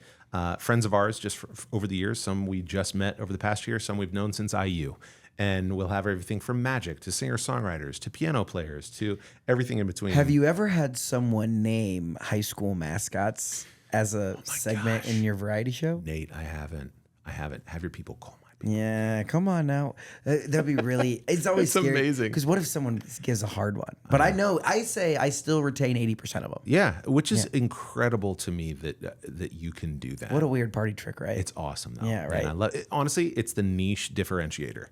friends of ours just over the years. Some we just met over the past year, some we've known since IU. And we'll have everything from magic to singer-songwriters to piano players to everything in between. Have you ever had someone name high school mascots as a segment in your variety show? Nate, I haven't. Have your people call my people. Yeah, come on now. That'd be really, it's always It's scary. amazing. Because what if someone gives a hard one? But I say I still retain 80% of them. Yeah, which is incredible to me that you can do that. What a weird party trick, right? It's awesome, though. Yeah, right. And I love it. Honestly, it's the niche differentiator.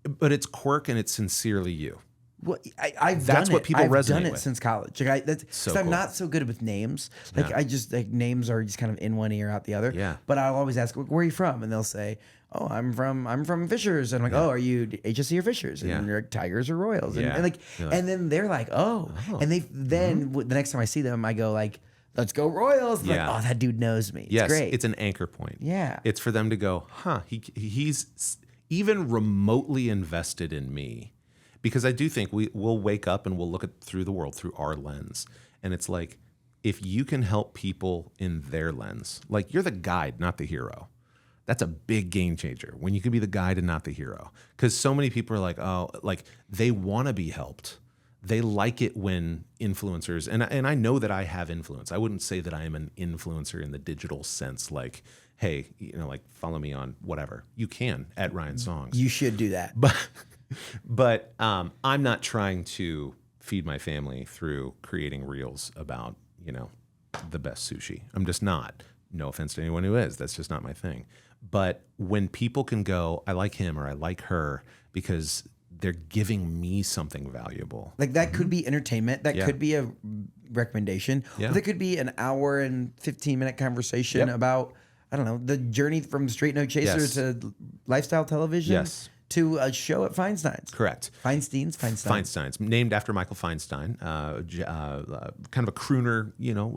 But it's quirk and it's sincerely you. Well, I've That's done what it. people I've resonate done it with. since college. Like So I'm cool. not so good with names. Like Yeah. I just like names are just kind of in one ear out the other. Yeah. But I'll always ask, where are you from? And they'll say, oh, I'm from Fishers. And I'm like, oh, are you HSC or Fishers? And you're like Tigers or Royals. And, Yeah. and like, You're like, and then they're like, oh. And they then the next time I see them, I go like, let's go Royals. Yeah. Like, oh, that dude knows me. It's Yes, great. it's an anchor point. Yeah. It's for them to go, he's even remotely invested in me. Because I do think we'll wake up and we'll look through the world through our lens. And it's like, if you can help people in their lens, like you're the guide, not the hero. That's a big game changer when you can be the guide and not the hero. Because so many people are like, oh, like they want to be helped. They like it when influencers, and I know that I have influence. I wouldn't say that I am an influencer in the digital sense, like, hey, like follow me on whatever. You can at Ryan Songs. You should do that. But I'm not trying to feed my family through creating reels about, the best sushi. I'm just not. No offense to anyone who is. That's just not my thing. But when people can go, I like him or I like her because they're giving me something valuable. Like that could be entertainment. That Yeah. could be a recommendation. Yeah. Or that could be an hour and 15-minute conversation about, I don't know, the journey from Straight No Chaser Yes. to lifestyle television. Yes. To a show at Feinstein's. Correct. Feinstein's. Named after Michael Feinstein, kind of a crooner,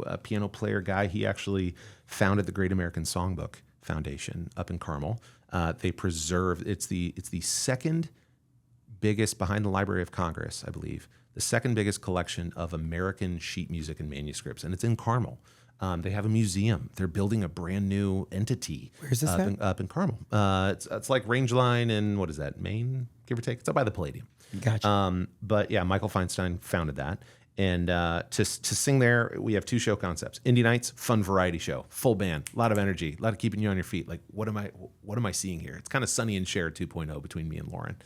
a piano player guy. He actually founded the Great American Songbook Foundation up in Carmel. They preserve, it's the second biggest, behind the Library of Congress, I believe, the second biggest collection of American sheet music and manuscripts, and it's in Carmel. They have a museum. They're building a brand new entity. Where's this up in Carmel. It's like Rangeline in, what is that, Maine, give or take? It's up by the Palladium. Gotcha. But yeah, Michael Feinstein founded that. And to sing there, we have two show concepts. Indie Nights, fun variety show, full band, a lot of energy, a lot of keeping you on your feet. Like, what am I seeing here? It's kind of Sonny and Cher 2.0 between me and Lauren,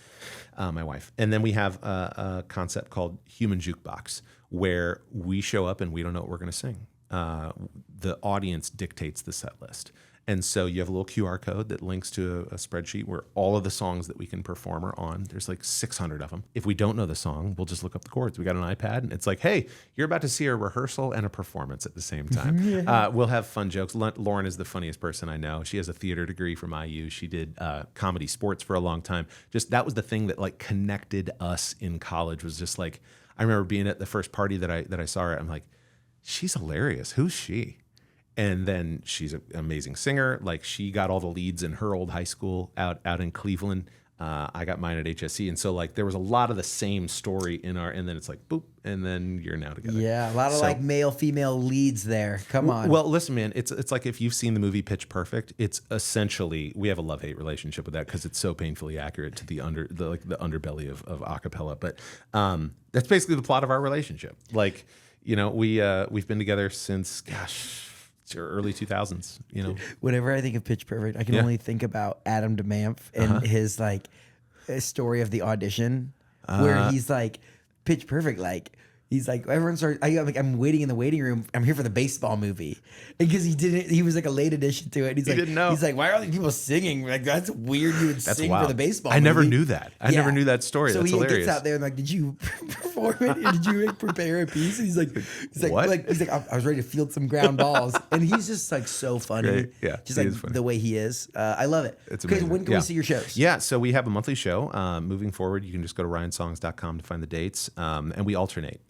my wife. And then we have a concept called Human Jukebox, where we show up and we don't know what we're going to sing. The audience dictates the set list. And so you have a little QR code that links to a spreadsheet where all of the songs that we can perform are on. There's like 600 of them. If we don't know the song, we'll just look up the chords. We got an iPad and it's like, hey, you're about to see a rehearsal and a performance at the same time. We'll have fun jokes. Lauren is the funniest person I know. She has a theater degree from IU. She did comedy sports for a long time. Just that was the thing that like connected us in college, was just like, I remember being at the first party that I saw her. I'm like, she's hilarious. Who's she? And then she's an amazing singer. Like, she got all the leads in her old high school out in Cleveland. I got mine at HSC. And so like there was a lot of the same story in and then it's like, boop, and then you're now together. Yeah, a lot of like male, female leads there. Come on. Well, listen, man, it's like if you've seen the movie Pitch Perfect, it's essentially, we have a love-hate relationship with that because it's so painfully accurate to the underbelly of acapella. But that's basically the plot of our relationship. Like, we've been together since, early 2000s, Whenever I think of Pitch Perfect, I can only think about Adam DeManf and his like story of the audition where he's like Pitch Perfect, like he's like, everyone starts, I'm waiting in the waiting room. I'm here for the baseball movie. And because he was like a late addition to it. And he didn't know. He's like, why are these people singing? Like, that's weird. You would sing wild. for the baseball I movie. never knew that. I never knew that story. So that's he hilarious. gets out there and like, did you perform it? Or did you like, prepare a piece? And he's like, What? I was ready to field some ground balls. And he's just like so funny. Great. Yeah, Just he like is funny. the way he is. I love it. It's Okay, amazing. when can we see your shows? Yeah, so we have a monthly show. Moving forward, you can just go to ryansongs.com to find the dates, and we alternate.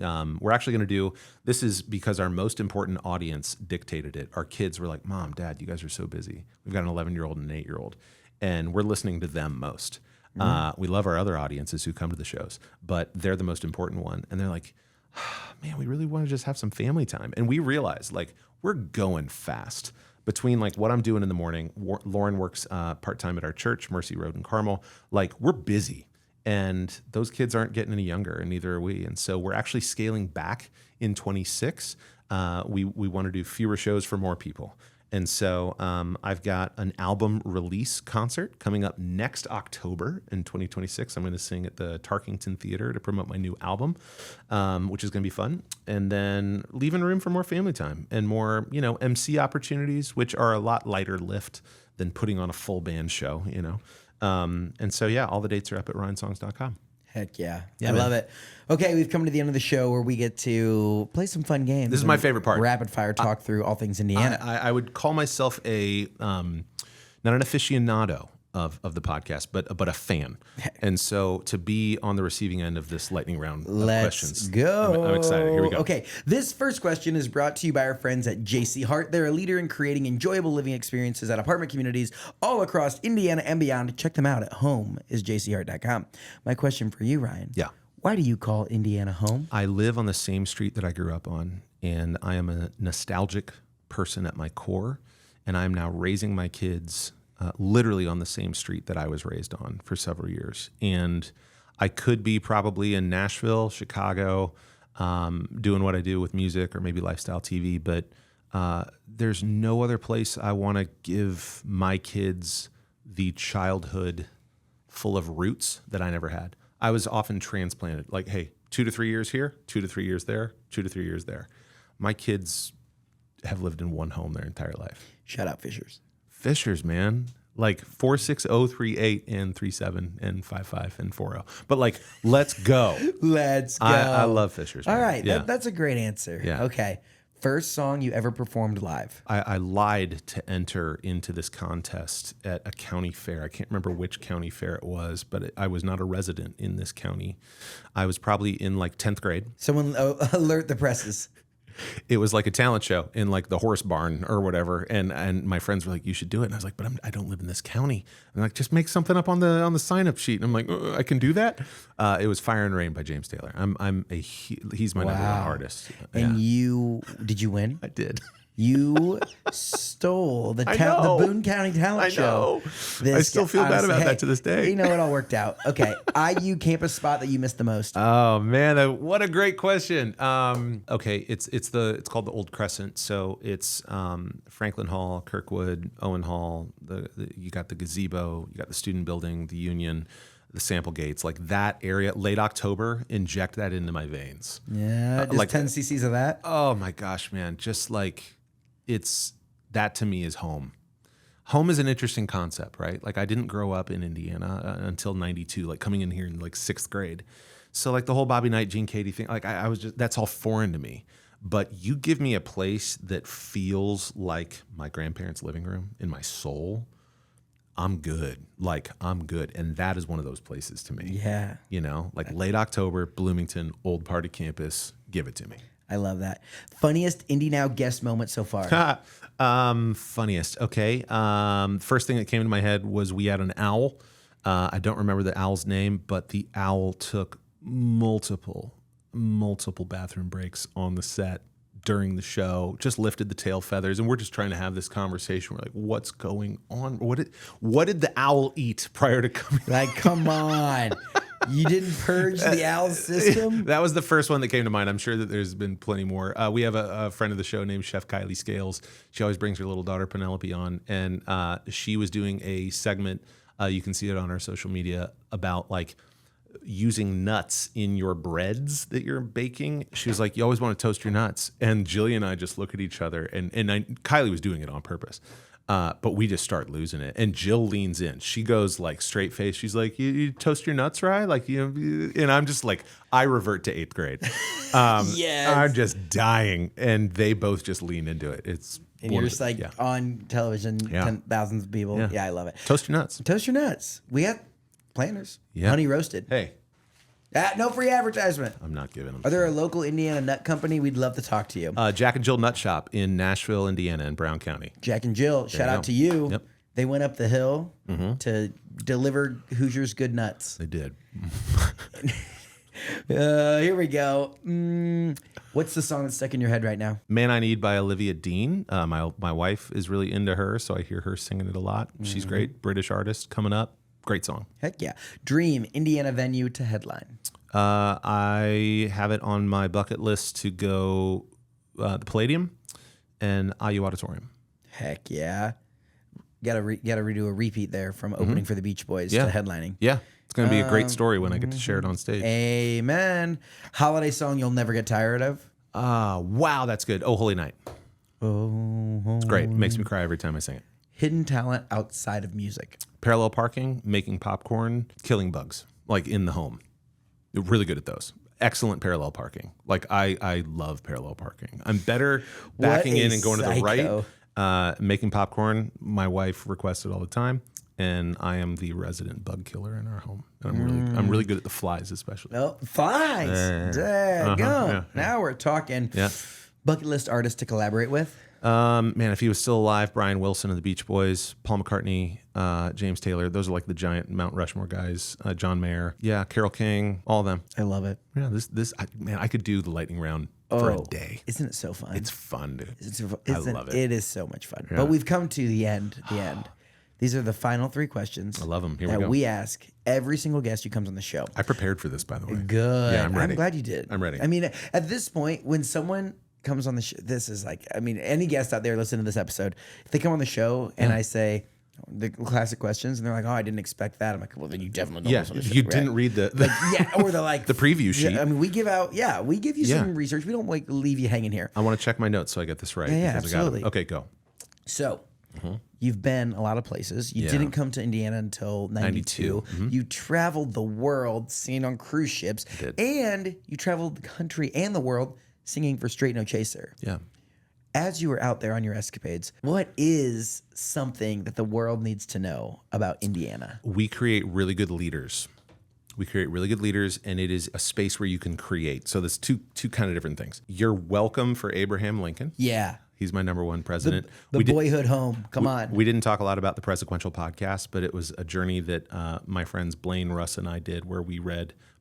We're actually going to do, this is because our most important audience dictated it. Our kids were like, Mom, Dad, you guys are so busy. We've got an 11-year-old and an 8-year-old, and we're listening to them most. We love our other audiences who come to the shows, but they're the most important one. And they're like, man, we really want to just have some family time. And we realized, like, we're going fast. Between like what I'm doing in the morning, Lauren works part-time at our church, Mercy Road in Carmel. Like, we're busy, and those kids aren't getting any younger, and neither are we. And so we're actually scaling back in 26. We want to do fewer shows for more people. And so I've got an album release concert coming up next October in 2026. I'm going to sing at the Tarkington Theater to promote my new album, which is going to be fun. And then leaving room for more family time and more, MC opportunities, which are a lot lighter lift than putting on a full band show, And so, yeah, all the dates are up at ryansongs.com. Heck yeah. I love it. Okay, we've come to the end of the show where we get to play some fun games. This is my favorite part. Rapid fire talk through all things Indiana. I would call myself not an aficionado of the podcast, but a fan. And so to be on the receiving end of this lightning round of questions. Let's go. I'm excited. Here we go. Okay, this first question is brought to you by our friends at JC Hart. They're a leader in creating enjoyable living experiences at apartment communities all across Indiana and beyond. Check them out at homeisjchart.com. My question for you, Ryan. Yeah. Why do you call Indiana home? I live on the same street that I grew up on, and I am a nostalgic person at my core, and I'm now raising my kids literally on the same street that I was raised on for several years. And I could be probably in Nashville, Chicago, doing what I do with music or maybe lifestyle TV, but there's no other place I want to give my kids the childhood full of roots that I never had. I was often transplanted, like, hey, 2 to 3 years here, 2 to 3 years there, 2 to 3 years there. My kids have lived in one home their entire life. Shout out Fishers. Fishers, man. Like 46038 and 37 and 55 and 40. But like, let's go. Let's go. I love Fishers. All man. right. Yeah. That's a great answer. Yeah. Okay. First song you ever performed live? I lied to enter into this contest at a county fair. I can't remember which county fair it was, but I was not a resident in this county. I was probably in like 10th grade. Someone alert the presses. It was like a talent show in like the horse barn or whatever, and my friends were like, "You should do it." And I was like, "But I don't live in this county." And like, just make something up on the sign up sheet. And I'm like, "I can do that." It was "Fire and Rain" by James Taylor. He's my number one artist. And did you win? I did. You stole the Boone County Talent Show. I still feel bad about that to this day. You know, it all worked out. Okay. IU campus spot that you missed the most. Oh man, what a great question. Okay, it's called the Old Crescent. So it's Franklin Hall, Kirkwood, Owen Hall. You got the gazebo, you got the student building, the Union, the sample gates, like that area. Late October, inject that into my veins. Yeah, just like 10 cc's of that. Oh my gosh, man, just like. That to me is home. Home is an interesting concept, right? Like I didn't grow up in Indiana until 92, like coming in here in like 6th grade. So like the whole Bobby Knight, Gene Katie thing, like I was just, that's all foreign to me. But you give me a place that feels like my grandparents' living room in my soul, I'm good. Like I'm good. And that is one of those places to me. Yeah. You know, like late October, Bloomington, Old Party Campus, give it to me. I love that. Funniest Indy Now guest moment so far? Funniest. Okay. First thing that came into my head was we had an owl. I don't remember the owl's name, but the owl took multiple bathroom breaks on the set during the show, just lifted the tail feathers, and we're just trying to have this conversation. We're like, what's going on? What did the owl eat prior to coming? Like, come on. You didn't purge the owl system? That was the first one that came to mind. I'm sure that there's been plenty more. We have a friend of the show named Chef Kylie Scales. She always brings her little daughter Penelope on, and she was doing a segment, you can see it on our social media, about like using nuts in your breads that you're baking. She was like, you always want to toast your nuts. And Jillian and I just look at each other, and Kylie was doing it on purpose. But we just start losing it. And Jill leans in. She goes like straight face. She's like, you toast your nuts, right? Like, and I'm just like, I revert to 8th grade. Yes. I'm just dying. And they both just lean into it. And you're just like on television, thousands of people. Yeah, I love it. Toast your nuts. Toast your nuts. We have planters. Yeah. Honey roasted. Hey. No free advertisement. I'm not giving them. Are there a local Indiana nut company? We'd love to talk to you. Jack and Jill Nut Shop in Nashville, Indiana, in Brown County. Jack and Jill, shout out to you. Yep. They went up the hill to deliver Hoosiers good nuts. They did. Here we go. What's the song that's stuck in your head right now? Man I Need by Olivia Dean. My wife is really into her, so I hear her singing it a lot. She's great. British artist coming up. Great song. Heck yeah. Dream Indiana venue to headline. I have it on my bucket list to go the Palladium and IU Auditorium. Heck yeah. Gotta redo a repeat there from opening for the Beach Boys to headlining. Yeah. It's going to be a great story when I get to share it on stage. Amen. Holiday song you'll never get tired of? Wow, that's good. Oh, Holy Night. Oh, it's great. It makes me cry every time I sing it. Hidden talent outside of music. Parallel parking, making popcorn, killing bugs, like in the home. You're really good at those. Excellent parallel parking. Like I love parallel parking. I'm better backing in and going to the right. Making popcorn, my wife requests it all the time. and I am the resident bug killer in our home. And I'm really good at the flies, especially. Oh, flies. Yeah. Now we're talking. Yeah. Bucket list artist to collaborate with. Man, if he was still alive, Brian Wilson of the Beach Boys, Paul McCartney, James Taylor, those are like the giant Mount Rushmore guys. John Mayer, Carole King, all of them. I love it. Yeah, I could do the lightning round for a day. Isn't it so fun? It's fun, dude. I love it. It is so much fun. Yeah. But we've come to the end. These are the final 3 questions. I love them. Here we that go. we ask every single guest who comes on the show. I prepared for this, by the way. Good. Yeah, I'm ready. I'm glad you did. I'm ready. I mean, at this point, when someone comes on the show, this is like, I mean, any guest out there listening to this episode, if they come on the show and I say the classic questions and they're like, oh, I didn't expect that. I'm like, well, then you definitely don't listen to the show, you right? didn't read the or they're like the preview sheet. I mean, we give you some research. We don't like leave you hanging here. I want to check my notes so I get this right. Yeah, because I got 'em. absolutely. Okay, go. So, you've been a lot of places. You didn't come to Indiana until 92. You traveled the world singing on cruise ships. did. And you traveled the country and the world singing for Straight No Chaser. Yeah. As you were out there on your escapades, what is something that the world needs to know about Indiana? We create really good leaders. And it is a space where you can create. So there's two kind of different things. You're welcome for Abraham Lincoln. Yeah. He's my number one president. The boyhood home. Come on. We didn't talk a lot about the Presequential podcast, but it was a journey that my friends Blaine, Russ, and I did where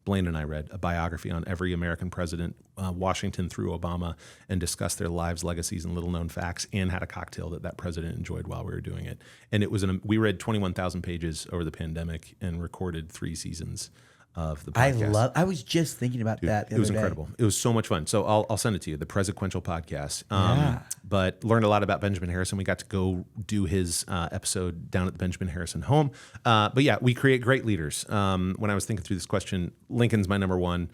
Blaine and I read a biography on every American president, Washington through Obama, and discussed their lives, legacies, and little-known facts, and had a cocktail that president enjoyed while we were doing it. And it was we read 21,000 pages over the pandemic and recorded 3 seasons of the podcast. I was just thinking about that the It was other day. incredible. It was so much fun. So I'll send it to you, the Presequential podcast. But learned a lot about Benjamin Harrison. We got to go do his episode down at the Benjamin Harrison home. But yeah, we create great leaders. When I was thinking through this question, Lincoln's my number one.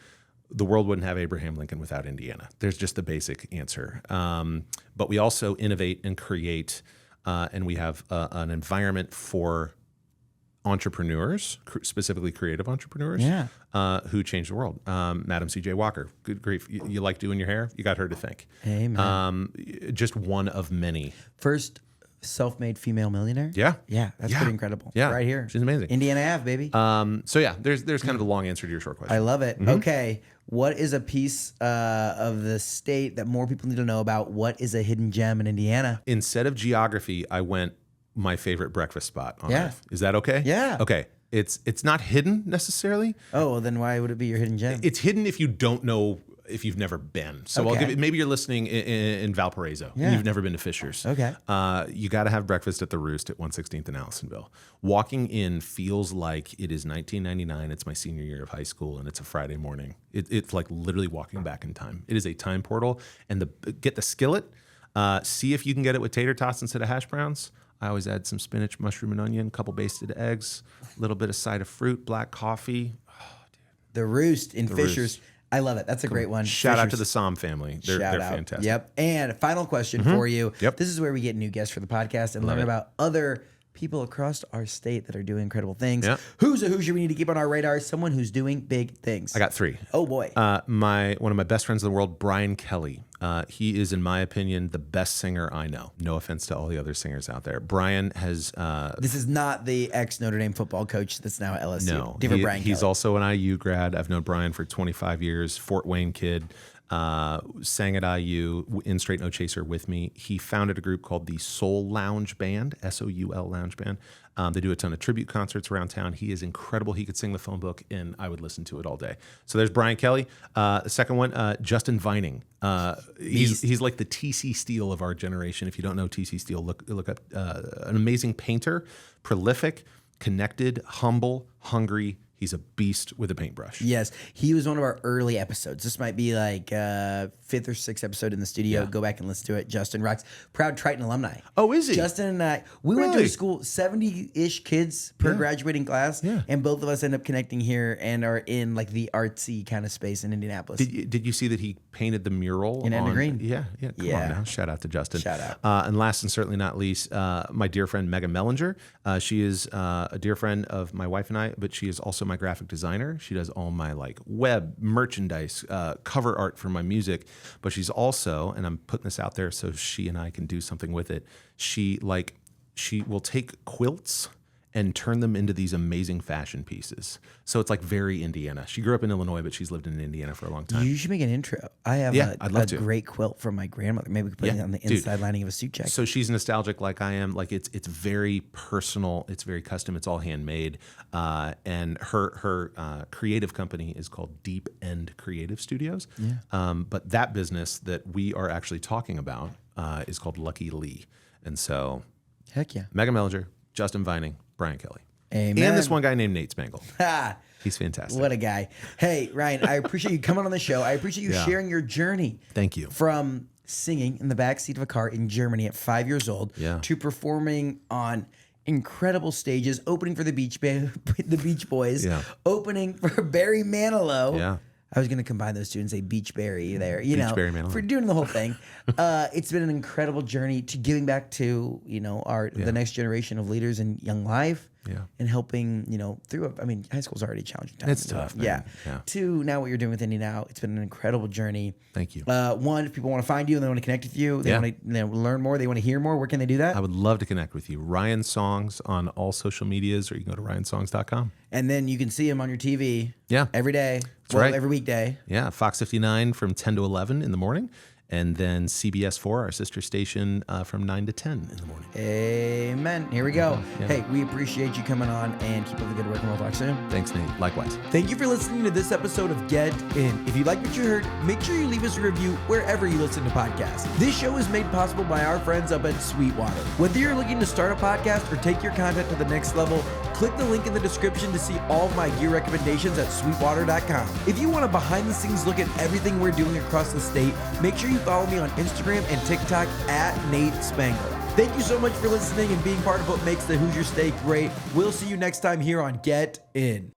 The world wouldn't have Abraham Lincoln without Indiana. There's just the basic answer. But we also innovate and create, and we have an environment for entrepreneurs, specifically creative entrepreneurs, who change the world. Madam C.J. Walker, good grief. You like doing your hair? You got her to thank. Amen. Just one of many. First self-made female millionaire. Yeah. Yeah, that's pretty incredible. Yeah. Right here. She's amazing. Indiana Ave, baby. So yeah, there's kind of the long answer to your short question. I love it. Okay. What is a piece of the state that more people need to know about? What is a hidden gem in Indiana? Instead of geography, I went my favorite breakfast spot on earth. Is that okay? Yeah. Okay. It's not hidden necessarily. Oh, well, then why would it be your hidden gem? It's hidden if you don't know, if you've never been. So I'll Okay. give it, maybe you're listening in Valparaiso and you've never been to Fisher's. Okay. You got to have breakfast at the Roost at 116th and Allisonville. Walking in feels like it is 1999. It's my senior year of high school and it's a Friday morning. It's like literally walking back in time. It is a time portal. And get the skillet. See if you can get it with tater tots instead of hash browns. I always add some spinach, mushroom, and onion, a couple basted eggs, a little bit of side of fruit, black coffee. The Roost in Fishers. Roost. I love it. That's a great one. Shout out to Fishers. the Somm family. They're fantastic. Yep. And final question for you. Yep. This is where we get new guests for the podcast and learn it. about other people across our state that are doing incredible things. Yep. Who's a Hoosier we need to keep on our radar? Someone who's doing big things. I got 3. Oh, boy. One of my best friends in the world, Brian Kelly. He is, in my opinion, the best singer I know. No offense to all the other singers out there. Brian has... This is not the ex-Notre Dame football coach that's now at LSU. no, Different Brian he's Kelly. also an IU grad. I've known Brian for 25 years, Fort Wayne kid. Sang at IU in Straight No Chaser with me. He founded a group called the Soul Lounge Band, Soul Lounge Band. They do a ton of tribute concerts around town. He is incredible. He could sing the phone book, and I would listen to it all day. So there's Brian Kelly. The second one, Justin Vining. He's like the TC Steele of our generation. If you don't know TC Steele, look up an amazing painter, prolific, connected, humble, hungry. He's a beast with a paintbrush. Yes, he was one of our early episodes. This might be like 5th or 6th episode in the studio. Go back and listen to it. Justin rocks. Proud Triton alumni. Oh, is he? Justin and I, we went to a Really? school, 70-ish kids per graduating class, and both of us end up connecting here and are in like the artsy kind of space in Indianapolis. Did you see that he painted the mural In Edna on Green? Yeah. Come Yeah. on now. Shout out to Justin. Shout out. And last and certainly not least, my dear friend Megan Mellinger. She is a dear friend of my wife and I, but she is also my graphic designer. She does all my like web merchandise, cover art for my music. But she's also, and I'm putting this out there so she and I can do something with it. She will take quilts and turn them into these amazing fashion pieces. So it's like very Indiana. She grew up in Illinois, but she's lived in Indiana for a long time. You should make an intro. I have I'd love a to. great quilt from my grandmother. Maybe we could put it on the inside lining of a suit jacket. So she's nostalgic like I am. Like it's very personal. It's very custom. It's all handmade. And her creative company is called Deep End Creative Studios. Yeah. But that business that we are actually talking about is called Lucky Lee. And so, Heck yeah. Megan Mellinger, Justin Vining, Brian Kelly. Amen. And this one guy named Nate Spangle. Ha! He's fantastic. What a guy. Hey, Ryan, I appreciate you coming on the show. I appreciate you sharing your journey. Thank you. From singing in the backseat of a car in Germany at 5 years old to performing on incredible stages, opening for the Beach Boys, opening for Barry Manilow. Yeah. I was going to combine those two and say Beach Berry there, Berry Manilow. for doing the whole thing. It's been an incredible journey to giving back to, the next generation of leaders in young life. Yeah. And helping, through, high school's already a challenging time. It's tough, man. Yeah. To now what you're doing with Indy Now, it's been an incredible journey. Thank you. One, if people want to find you and they want to connect with you, they want to learn more, they want to hear more, where can they do that? I would love to connect with you. Ryan Songs on all social medias, or you can go to ryansongs.com. And then you can see him on your TV every day. That's right. Every weekday. Yeah, Fox 59 from 10 to 11 in the morning. And then CBS 4, our sister station, from 9 to 10 in the morning. Amen. Here we go. Yeah. Hey, we appreciate you coming on and keep up the good work, and we'll talk soon. Thanks, Nate. Likewise. Thank you for listening to this episode of Get In. If you like what you heard, make sure you leave us a review wherever you listen to podcasts. This show is made possible by our friends up at Sweetwater. Whether you're looking to start a podcast or take your content to the next level, click the link in the description to see all of my gear recommendations at sweetwater.com. If you want a behind-the-scenes look at everything we're doing across the state, make sure you follow me on Instagram and TikTok at Nate Spangle. Thank you so much for listening and being part of what makes the Hoosier State great. We'll see you next time here on Get In.